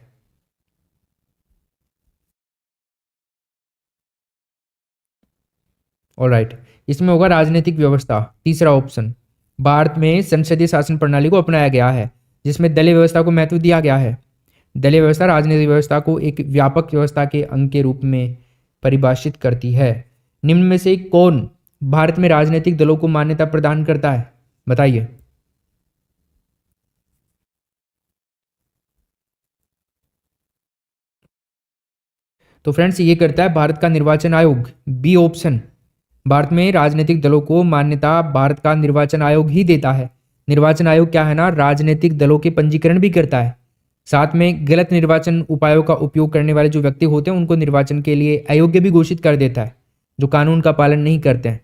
ऑलराइट, इसमें होगा राजनीतिक व्यवस्था, तीसरा ऑप्शन। भारत में संसदीय शासन प्रणाली को अपनाया गया है जिसमें दलीय व्यवस्था को महत्व दिया गया है। दलीय व्यवस्था राजनीतिक व्यवस्था को एक व्यापक व्यवस्था के अंग के रूप में परिभाषित करती है। निम्न में से कौन भारत में राजनीतिक दलों को मान्यता प्रदान करता है? बताइए। तो फ्रेंड्स ये करता है भारत का निर्वाचन आयोग, बी ऑप्शन। भारत में राजनीतिक दलों को मान्यता भारत का निर्वाचन आयोग ही देता है। निर्वाचन आयोग क्या है ना, राजनीतिक दलों के पंजीकरण भी करता है, साथ में गलत निर्वाचन उपायों का उपयोग करने वाले जो व्यक्ति होते हैं उनको निर्वाचन के लिए अयोग्य भी घोषित कर देता है, जो कानून का पालन नहीं करते हैं।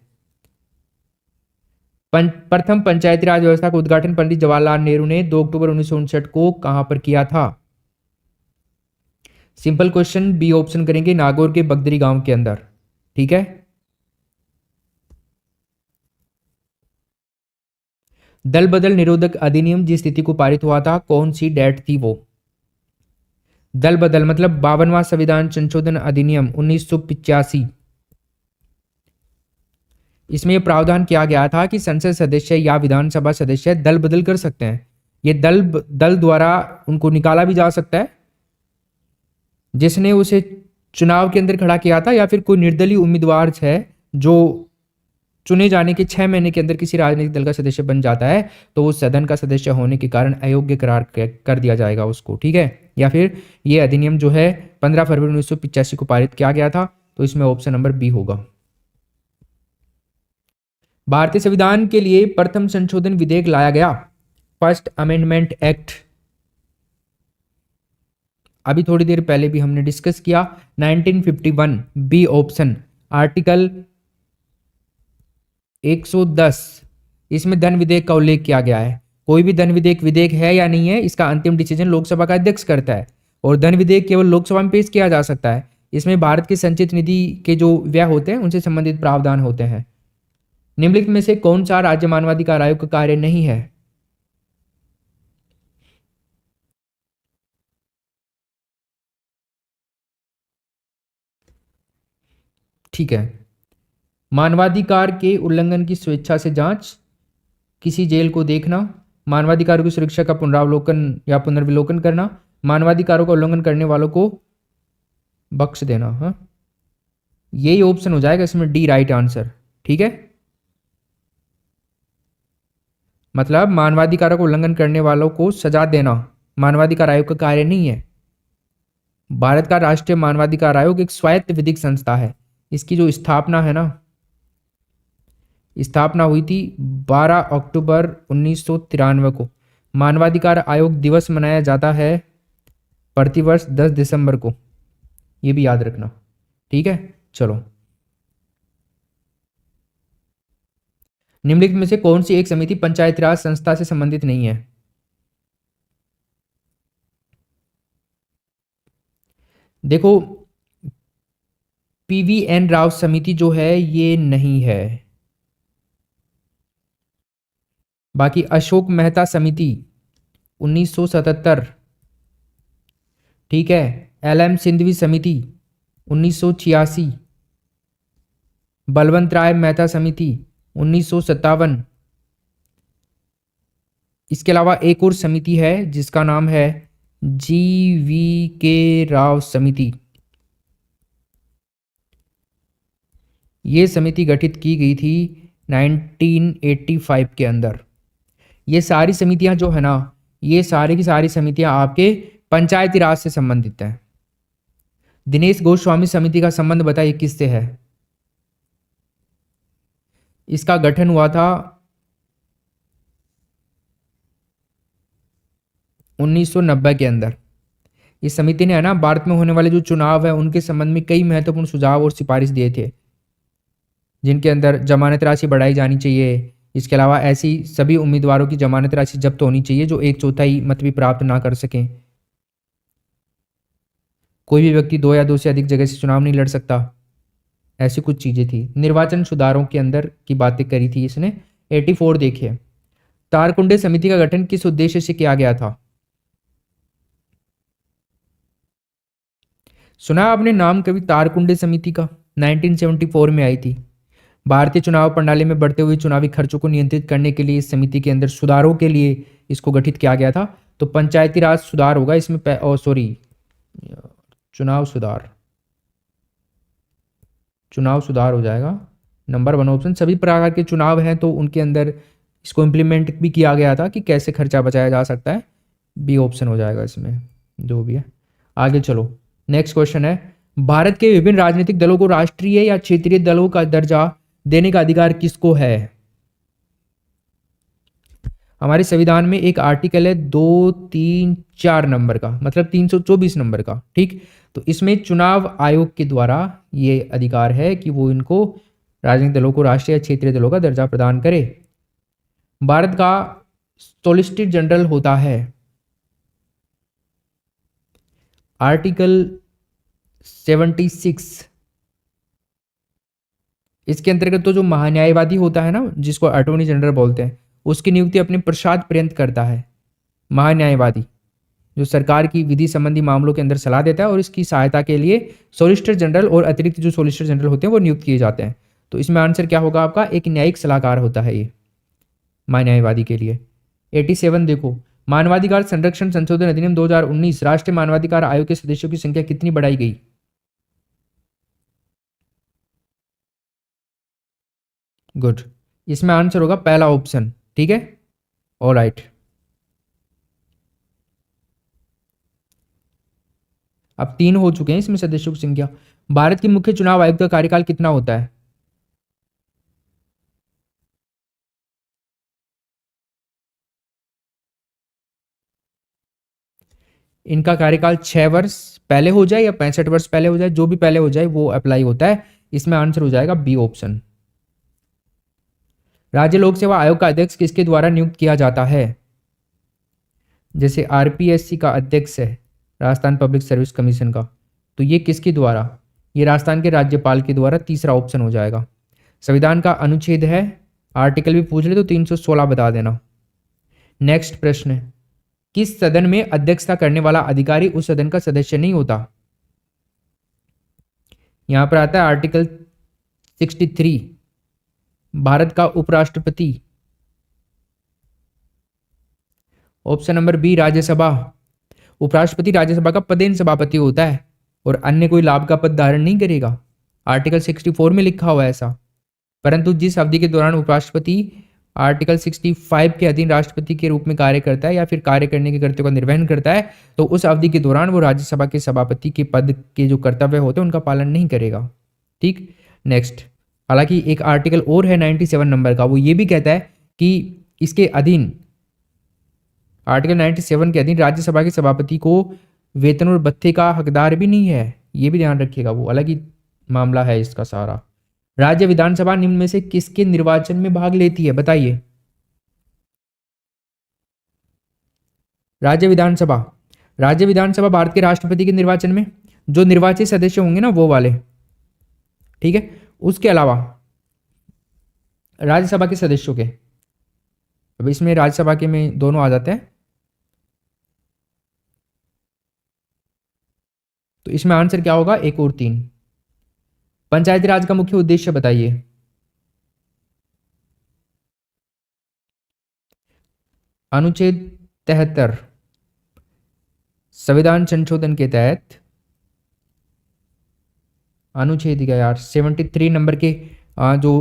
प्रथम पंचायती राज व्यवस्था का उद्घाटन पंडित जवाहरलाल नेहरू ने 2 अक्टूबर 1959 को कहां पर किया था? सिंपल क्वेश्चन, बी ऑप्शन करेंगे, नागौर के बगदरी गांव के अंदर। ठीक है। दल बदल निरोधक अधिनियम जिस तिथि को पारित हुआ था कौन सी डेट थी वो? दल बदल मतलब 52वां संविधान संशोधन अधिनियम 1985। इसमें यह प्रावधान किया गया था कि संसद सदस्य या विधानसभा सदस्य दल बदल कर सकते हैं। ये दल द्वारा उनको निकाला भी जा सकता है जिसने उसे चुनाव के अंदर खड़ा किया था, या फिर कोई निर्दलीय उम्मीदवार है जो चुने जाने के 6 महीने के अंदर किसी राजनीतिक दल का सदस्य बन जाता है तो वो सदन का सदस्य होने के कारण अयोग्य करार कर दिया जाएगा उसको। ठीक है। या फिर ये अधिनियम जो है 15 फरवरी 1985 को पारित किया गया था, तो इसमें ऑप्शन नंबर बी होगा। भारतीय संविधान के लिए प्रथम संशोधन विधेयक लाया गया, फर्स्ट अमेंडमेंट एक्ट। अभी थोड़ी देर पहले भी हमने डिस्कस किया, 1951, बी ऑप्शन। आर्टिकल 110, इसमें धन विधेयक का उल्लेख किया गया है। कोई भी धन विधेयक है या नहीं है इसका अंतिम डिसीजन लोकसभा का अध्यक्ष करता है, और धन विधेयक केवल लोकसभा में पेश किया जा सकता है। इसमें भारत के संचित निधि के जो व्यय होते हैं उनसे संबंधित प्रावधान होते हैं। निम्नलिखित में से कौन सा राज्य मानवाधिकार आयोग का कार्य नहीं है? ठीक है, मानवाधिकार के उल्लंघन की स्वेच्छा से जांच, किसी जेल को देखना, मानवाधिकारों की सुरक्षा का पुनरावलोकन या पुनर्विलोकन करना, मानवाधिकारों का उल्लंघन करने वालों को बख्श देना। हाँ, यही ऑप्शन हो जाएगा इसमें डी राइट आंसर। ठीक है, मतलब मानवाधिकारों का उल्लंघन करने वालों को सजा देना मानवाधिकार आयोग का कार्य नहीं है। भारत का राष्ट्रीय मानवाधिकार आयोग एक स्वायत्त विधिक संस्था है। इसकी जो स्थापना है ना, स्थापना हुई थी 12 अक्टूबर 1993 को। मानवाधिकार आयोग दिवस मनाया जाता है प्रतिवर्ष 10 दिसंबर को, ये भी याद रखना। ठीक है, चलो। निम्नलिखित में से कौन सी एक समिति पंचायती राज संस्था से संबंधित नहीं है? देखो, PVN राव समिति जो है ये नहीं है। बाकी अशोक मेहता समिति 1977, ठीक है। LM सिंधवी समिति 1986, बलवंत राय मेहता समिति 1957। इसके अलावा एक और समिति है जिसका नाम है GV राव समिति। ये समिति गठित की गई थी 1985 के अंदर। ये सारी समितियां जो है ना, ये सारी की सारी समितियां आपके पंचायती राज से संबंधित हैं। दिनेश गोस्वामी समिति का संबंध बताइए किससे है? इसका गठन हुआ था 1990 के अंदर। इस समिति ने है ना भारत में होने वाले जो चुनाव है उनके संबंध में कई महत्वपूर्ण सुझाव और सिफारिश दिए थे, जिनके अंदर जमानत राशि बढ़ाई जानी चाहिए। इसके अलावा ऐसी सभी उम्मीदवारों की जमानत राशि जब्त होनी चाहिए जो 1/4 मत भी प्राप्त ना कर सकें। कोई भी व्यक्ति 2 या 2 से अधिक जगह से चुनाव नहीं लड़ सकता। ऐसी कुछ चीजें थी। निर्वाचन सुधारों के अंदर की बातें करी थी इसने। 84 देखिए, तारकुंडे समिति का गठन किस उद्देश्य से किया गया था? सुना आपने नाम कभी तारकुंडे समिति का? 1974 में आई थी। भारतीय चुनाव प्रणाली में बढ़ते हुए चुनावी खर्चों को नियंत्रित करने के लिए इस समिति के अंदर सुधारों के लिए इसको गठित किया गया था। तो पंचायती राज सुधार होगा इसमें, चुनाव सुधार हो जाएगा। Number 1 option. सभी प्रकार के चुनाव हैं तो उनके अंदर इसको इम्प्लीमेंट भी किया गया था कि कैसे खर्चा बचाया जा सकता है। बी ऑप्शन हो जाएगा इसमें, जो भी है। आगे चलो, नेक्स्ट क्वेश्चन है, भारत के विभिन्न राजनीतिक दलों को राष्ट्रीय या क्षेत्रीय दलों का दर्जा देने का अधिकार किसको है? हमारे संविधान में एक आर्टिकल है 2, 3, 4 नंबर का, मतलब 324 नंबर का, ठीक। तो इसमें चुनाव आयोग के द्वारा ये अधिकार है कि वो इनको राजनीतिक दलों को राष्ट्रीय या क्षेत्रीय दलों का दर्जा प्रदान करे। भारत का सॉलिसिटर जनरल होता है आर्टिकल 76। इसके अंतर्गत तो जो महान्यायवादी होता है ना, जिसको अटॉर्नी जनरल बोलते हैं, उसकी नियुक्ति अपने प्रसाद पर्यंत करता है महान्यायवादी, जो सरकार की विधि संबंधी मामलों के अंदर सलाह देता है, और इसकी सहायता के लिए सॉलिसिटर जनरल और अतिरिक्त जो सॉलिसिटर जनरल होते हैं वो नियुक्त किए जाते हैं। तो इसमें आंसर क्या होगा आपका? एक न्यायिक सलाहकार होता है ये महान्यायवादी के लिए। 87 देखो, मानवाधिकार संरक्षण संशोधन अधिनियम 2019, राष्ट्रीय मानवाधिकार आयोग के सदस्यों की संख्या कितनी बढ़ाई गई? गुड, इसमें आंसर होगा पहला ऑप्शन, ठीक है। ऑलराइट, अब 3 हो चुके हैं इसमें सदस्यों की संख्या। भारत के मुख्य चुनाव आयुक्त का कार्यकाल कितना होता है? इनका कार्यकाल 6 वर्ष पहले हो जाए या 65 वर्ष पहले हो जाए, जो भी पहले हो जाए वो अप्लाई होता है। इसमें आंसर हो जाएगा बी ऑप्शन। राज्य लोक सेवा आयोग का अध्यक्ष किसके द्वारा नियुक्त किया जाता है? जैसे आरपीएससी का अध्यक्ष है राजस्थान पब्लिक सर्विस कमीशन का, तो ये किसके द्वारा? ये राजस्थान के राज्यपाल के द्वारा। तीसरा ऑप्शन हो जाएगा। संविधान का अनुच्छेद है, आर्टिकल भी पूछ ले तो 316 बता देना। नेक्स्ट प्रश्न है, किस सदन में अध्यक्षता करने वाला अधिकारी उस सदन का सदस्य नहीं होता? यहां पर आता है आर्टिकल 63, भारत का उपराष्ट्रपति। Option number B Rajya Sabha. उपराष्ट्रपति राज्यसभा का पदेन सभापति होता है और अन्य कोई लाभ का पद धारण नहीं करेगा। आर्टिकल 64 में लिखा हुआ है ऐसा। परंतु जिस अवधि के दौरान उपराष्ट्रपति आर्टिकल 65 के अधीन राष्ट्रपति के रूप में कार्य करता है या फिर कार्य करने के कर्तव्यों का निर्वहन करता है, तो उस अवधि के दौरान वो राज्यसभा के सभापति के पद के जो कर्तव्य होते हैं उनका पालन नहीं करेगा, ठीक। नेक्स्ट, हालांकि एक आर्टिकल और है 97 नंबर का, वो ये भी कहता है कि इसके अधीन, आर्टिकल 97 के अधीन राज्यसभा के सभापति को वेतन और भत्ते का हकदार भी नहीं है। ये भी ध्यान रखिएगा, वो अलग ही मामला है इसका सारा। राज्य विधानसभा निम्न में से किसके निर्वाचन में भाग लेती है? बताइए। राज्य विधानसभा भारत के राष्ट्रपति के निर्वाचन में जो निर्वाचित सदस्य होंगे ना वो वाले, ठीक है। उसके अलावा राज्यसभा के सदस्यों के, अब इसमें राज्यसभा के में दोनों आ जाते हैं, तो इसमें आंसर क्या होगा? 1 और 3। पंचायती राज का मुख्य उद्देश्य बताइए। अनुच्छेद 73 संविधान संशोधन के तहत अनुच्छेद क्या यार 73 नंबर के जो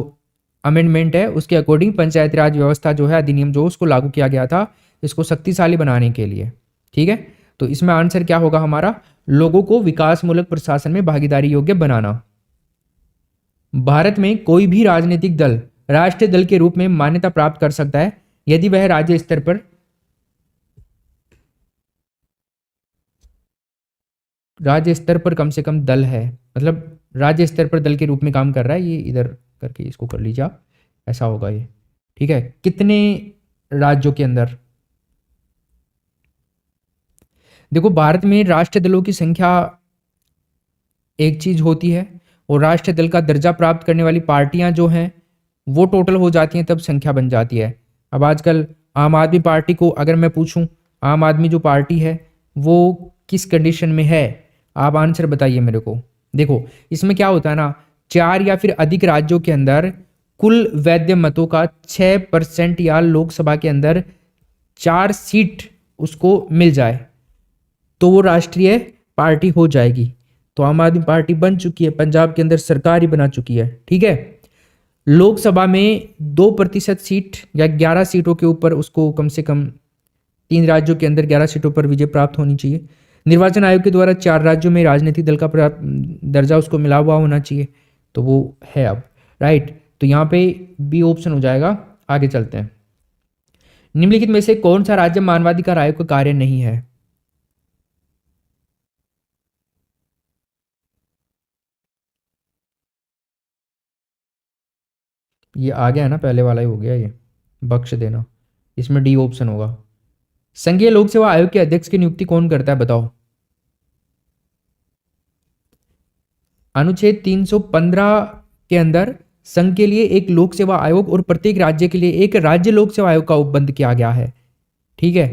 अमेंडमेंट है उसके अकॉर्डिंग पंचायती राज व्यवस्था जो है अधिनियम जो उसको लागू किया गया था इसको शक्तिशाली बनाने के लिए। ठीक है, तो इसमें आंसर क्या होगा हमारा, लोगों को विकासमूलक प्रशासन में भागीदारी योग्य बनाना। भारत में कोई भी राजनीतिक दल राष्ट्रीय दल के रूप में मान्यता प्राप्त कर सकता है यदि वह राज्य स्तर पर कम से कम दल है, मतलब राज्य स्तर पर दल के रूप में काम कर रहा है। ये इधर करके इसको कर लीजिए आप, ऐसा होगा ये। ठीक है, कितने राज्यों के अंदर, देखो भारत में राष्ट्रीय दलों की संख्या एक चीज होती है और राष्ट्रीय दल का दर्जा प्राप्त करने वाली पार्टियां जो हैं वो टोटल हो जाती हैं तब संख्या बन जाती है। अब आजकल आम आदमी पार्टी को अगर मैं पूछूं, आम आदमी जो पार्टी है वो किस कंडीशन में है, आप आंसर बताइए मेरे को। देखो इसमें क्या होता है ना, 4 या फिर अधिक राज्यों के अंदर कुल वैध मतों का 6% या लोकसभा के अंदर 4 सीट उसको मिल जाए तो वो राष्ट्रीय पार्टी हो जाएगी। तो आम आदमी पार्टी बन चुकी है, पंजाब के अंदर सरकार ही बना चुकी है। ठीक है, लोकसभा में 2% सीट या 11 सीटों के ऊपर उसको कम से कम 3 राज्यों के अंदर 11 सीटों पर विजय प्राप्त होनी चाहिए। निर्वाचन आयोग के द्वारा 4 राज्यों में राजनीतिक दल का दर्जा उसको मिला हुआ होना चाहिए, तो वो है अब, राइट। तो यहाँ पे बी ऑप्शन हो जाएगा। आगे चलते हैं, निम्नलिखित में से कौन सा राज्य मानवाधिकार आयोग का कार्य नहीं है। ये आ गया है ना, पहले वाला ही हो गया ये, बख्श देना। इसमें डी ऑप्शन होगा। संघीय लोक सेवा आयोग के अध्यक्ष की नियुक्ति कौन करता है बताओ। अनुच्छेद 315 के अंदर संघ के लिए एक लोक सेवा आयोग और प्रत्येक राज्य के लिए एक राज्य लोक सेवा आयोग का उपबंध किया गया है। ठीक है,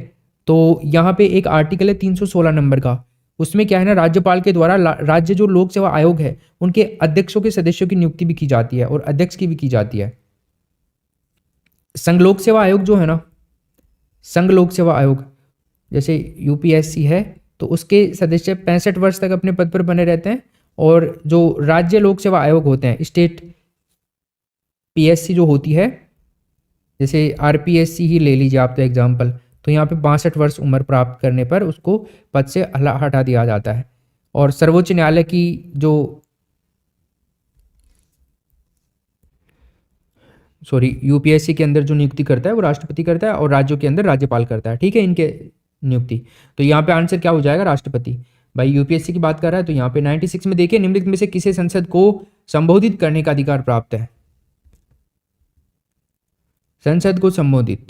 तो यहाँ पे एक आर्टिकल है 316 नंबर का, उसमें क्या है ना, राज्यपाल के द्वारा राज्य जो लोक सेवा आयोग है उनके अध्यक्षों के सदस्यों की नियुक्ति भी की जाती है और अध्यक्ष की भी की जाती है। संघ लोक सेवा आयोग जो है ना, संघ लोक सेवा आयोग जैसे यूपीएससी है तो उसके सदस्य 65 वर्ष तक अपने पद पर बने रहते हैं, और जो राज्य लोक सेवा आयोग होते हैं, स्टेट पीएससी जो होती है, जैसे आरपीएससी ही ले लीजिए आप तो एग्जाम्पल, तो यहाँ पे 62 वर्ष उम्र प्राप्त करने पर उसको पद से हटा दिया जाता है। और सर्वोच्च न्यायालय की जो यूपीएससी के अंदर जो नियुक्ति करता है वो राष्ट्रपति करता है और राज्यों के अंदर राज्यपाल करता है। ठीक है, इनके नियुक्ति, तो यहाँ पे आंसर क्या हो जाएगा, राष्ट्रपति। भाई यूपीएससी की बात कर रहा है तो यहाँ पे 96 में देखिए, निम्नलिखित में से किसे संसद को संबोधित करने का अधिकार प्राप्त है। संसद को संबोधित,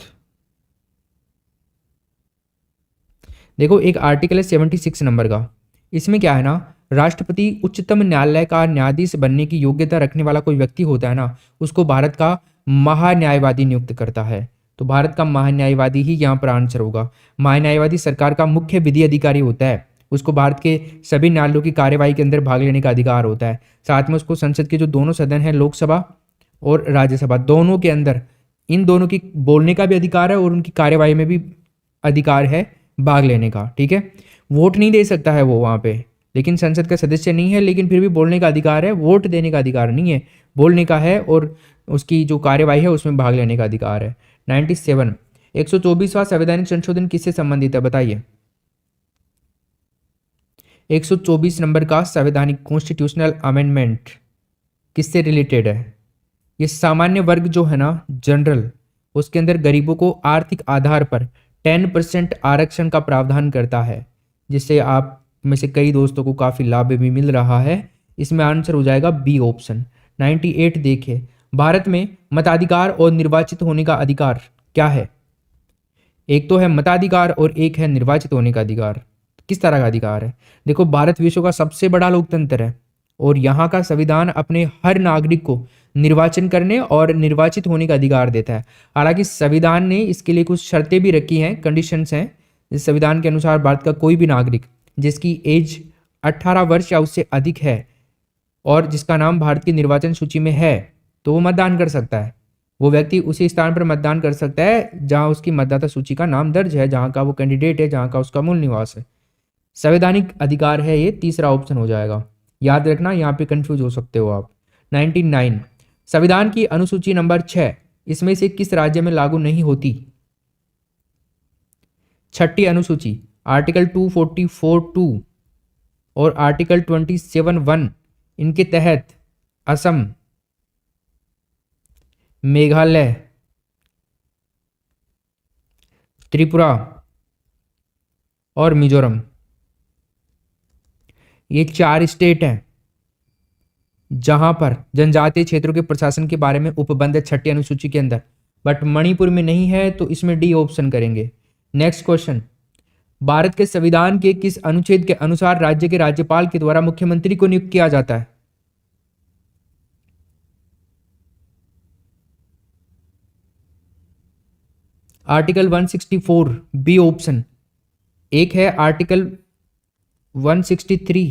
देखो एक आर्टिकल है 76 नंबर का, इसमें क्या है ना, राष्ट्रपति उच्चतम न्यायालय का न्यायाधीश बनने की योग्यता रखने वाला कोई व्यक्ति होता है ना, उसको भारत का महान्यायवादी नियुक्त करता है। तो भारत का महान्यायवादी ही यहाँ पर आंसर होगा। महान्यायवादी सरकार का मुख्य विधि अधिकारी होता है, उसको भारत के सभी न्यायालयों की कार्यवाही के अंदर भाग लेने का अधिकार होता है। साथ में उसको संसद के जो दोनों सदन हैं, लोकसभा और राज्यसभा, दोनों के अंदर इन दोनों की बोलने का भी अधिकार है और उनकी कार्यवाही में भी अधिकार है भाग लेने का। ठीक है, वोट नहीं दे सकता है वो वहाँ पे, लेकिन संसद का सदस्य नहीं है, लेकिन फिर भी बोलने का अधिकार है, वोट देने का अधिकार नहीं है, बोलने का है और उसकी जो कार्यवाही है उसमें भाग लेने का अधिकार है। 97 124वां संवैधानिक संशोधन किससे संबंधित है बताइए। 124 नंबर का संवैधानिक कॉन्स्टिट्यूशनल अमेंडमेंट किससे रिलेटेड है। ये सामान्य वर्ग जो है ना, जनरल, उसके अंदर गरीबों को आर्थिक आधार पर 10% आरक्षण का प्रावधान करता है, जिससे आप में से कई दोस्तों को काफ़ी लाभ भी मिल रहा है। इसमें आंसर हो जाएगा बी ऑप्शन। 98 देखिए, भारत में मताधिकार और निर्वाचित होने का अधिकार क्या है। एक तो है मताधिकार और एक है निर्वाचित होने का अधिकार। किस तरह का अधिकार है, देखो भारत विश्व का सबसे बड़ा लोकतंत्र है और यहाँ का संविधान अपने हर नागरिक को निर्वाचन करने और निर्वाचित होने का अधिकार देता है। हालांकि संविधान ने इसके लिए कुछ शर्तें भी रखी हैं, कंडीशंस हैं। इस संविधान के अनुसार भारत का कोई भी नागरिक जिसकी एज 18 वर्ष या उससे अधिक है और जिसका नाम भारत की निर्वाचन सूची में है तो वो मतदान कर सकता है। वो व्यक्ति उसी स्थान पर मतदान कर सकता है जहां उसकी मतदाता सूची का नाम दर्ज है, जहां का वो कैंडिडेट है, जहां का उसका मूल निवास है। संवैधानिक अधिकार है, ये तीसरा ऑप्शन हो जाएगा। याद रखना, यहाँ पे कंफ्यूज हो सकते हो आप। 99 संविधान की अनुसूची नंबर 6 इसमें से किस राज्य में लागू नहीं होती? छठी अनुसूची आर्टिकल 244(2) और आर्टिकल 27(1) इनके तहत असम, मेघालय, त्रिपुरा और मिजोरम, ये 4 स्टेट हैं जहां पर जनजातीय क्षेत्रों के प्रशासन के बारे में उपबंध है छठी अनुसूची के अंदर। बट मणिपुर में नहीं है, तो इसमें डी ऑप्शन करेंगे। नेक्स्ट क्वेश्चन, भारत के संविधान के किस अनुच्छेद के अनुसार राज्य के राज्यपाल के द्वारा मुख्यमंत्री को नियुक्त किया जाता है? Article 164 B option. एक है आर्टिकल 163,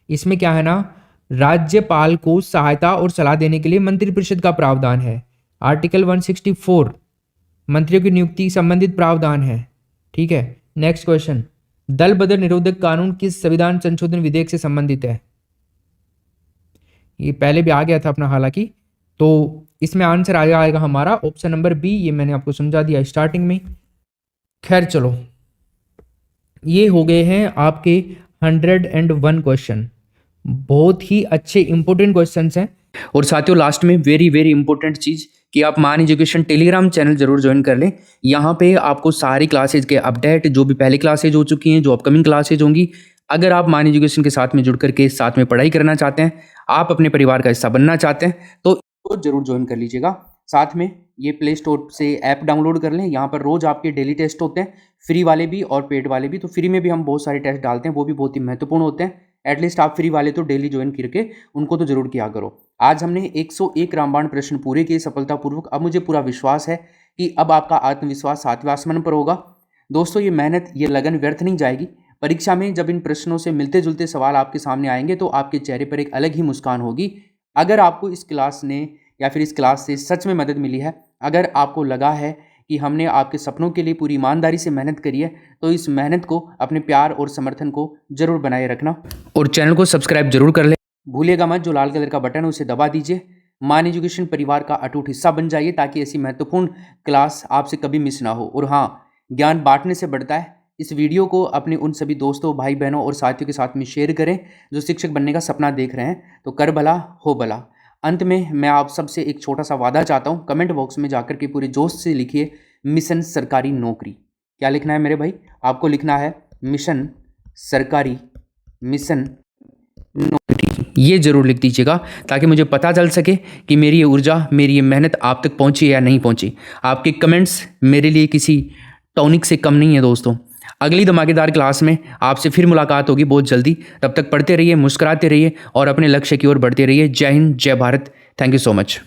इसमें क्या है ना, राज्यपाल को सहायता और सलाह देने के लिए मंत्रिपरिषद का प्रावधान है। आर्टिकल 164 मंत्रियों की नियुक्ति संबंधित प्रावधान है। ठीक है, नेक्स्ट क्वेश्चन, दल बदल निरोधक कानून किस संविधान संशोधन विधेयक से संबंधित है? ये पहले भी आ गया था अपना, हालांकि। तो इसमें आंसर आ जाएगा हमारा ऑप्शन नंबर बी। ये मैंने आपको समझा दिया स्टार्टिंग में। खैर चलो, ये हो गए हैं आपके 101 क्वेश्चन। बहुत ही अच्छे इंपॉर्टेंट क्वेश्चंस हैं। और साथियों, लास्ट में वेरी वेरी इंपॉर्टेंट चीज़ कि आप मान एजुकेशन टेलीग्राम चैनल जरूर ज्वाइन कर लें। यहाँ पे आपको सारी क्लासेज के अपडेट, जो भी पहले क्लासेज हो चुकी हैं, जो अपकमिंग क्लासेज होंगी, अगर आप मान एजुकेशन के साथ में जुड़ करके साथ में पढ़ाई करना चाहते हैं, आप अपने परिवार का हिस्सा बनना चाहते हैं, तो जरूर ज्वाइन कर लीजिएगा। साथ में ये प्ले स्टोर से ऐप डाउनलोड कर लें। यहाँ पर रोज आपके डेली टेस्ट होते हैं, फ्री वाले भी और पेड वाले भी। तो फ्री में भी हम बहुत सारे टेस्ट डालते हैं, वो भी बहुत ही महत्वपूर्ण होते हैं। एटलीस्ट आप फ्री वाले तो डेली ज्वाइन करके उनको तो जरूर किया करो। आज हमने 101 रामबाण प्रश्न पूरे किए सफलतापूर्वक। अब मुझे पूरा विश्वास है कि अब आपका आत्मविश्वास 7वें आसमान पर होगा। दोस्तों, ये मेहनत, ये लगन व्यर्थ नहीं जाएगी। परीक्षा में जब इन प्रश्नों से मिलते जुलते सवाल आपके सामने आएंगे तो आपके चेहरे पर एक अलग ही मुस्कान होगी। अगर आपको इस क्लास ने या फिर इस क्लास से सच में मदद मिली है, अगर आपको लगा है कि हमने आपके सपनों के लिए पूरी ईमानदारी से मेहनत करी है, तो इस मेहनत को, अपने प्यार और समर्थन को जरूर बनाए रखना और चैनल को सब्सक्राइब जरूर कर ले। भूलिएगा मत, जो लाल कलर का बटन है उसे दबा दीजिए। मान एजुकेशन परिवार का अटूट हिस्सा बन जाइए ताकि ऐसी महत्वपूर्ण क्लास आपसे कभी मिस ना हो। और हाँ, ज्ञान बांटने से बढ़ता है। इस वीडियो को अपने उन सभी दोस्तों, भाई बहनों और साथियों के साथ में शेयर करें जो शिक्षक बनने का सपना देख रहे हैं। तो कर भला हो भला। अंत में मैं आप सबसे एक छोटा सा वादा चाहता हूँ। कमेंट बॉक्स में जाकर के पूरे जोश से लिखिए मिशन सरकारी नौकरी। क्या लिखना है मेरे भाई? आपको लिखना है मिशन सरकारी, मिशन नौकरी। ये जरूर लिख दीजिएगा ताकि मुझे पता चल सके कि मेरी ये ऊर्जा, मेरी ये मेहनत आप तक पहुंची या नहीं पहुंची। आपके कमेंट्स मेरे लिए किसी टॉनिक से कम नहीं है दोस्तों। अगली धमाकेदार क्लास में आपसे फिर मुलाकात होगी बहुत जल्दी। तब तक पढ़ते रहिए, मुस्कुराते रहिए और अपने लक्ष्य की ओर बढ़ते रहिए। जय हिंद, जय Bharat. Thank you so much.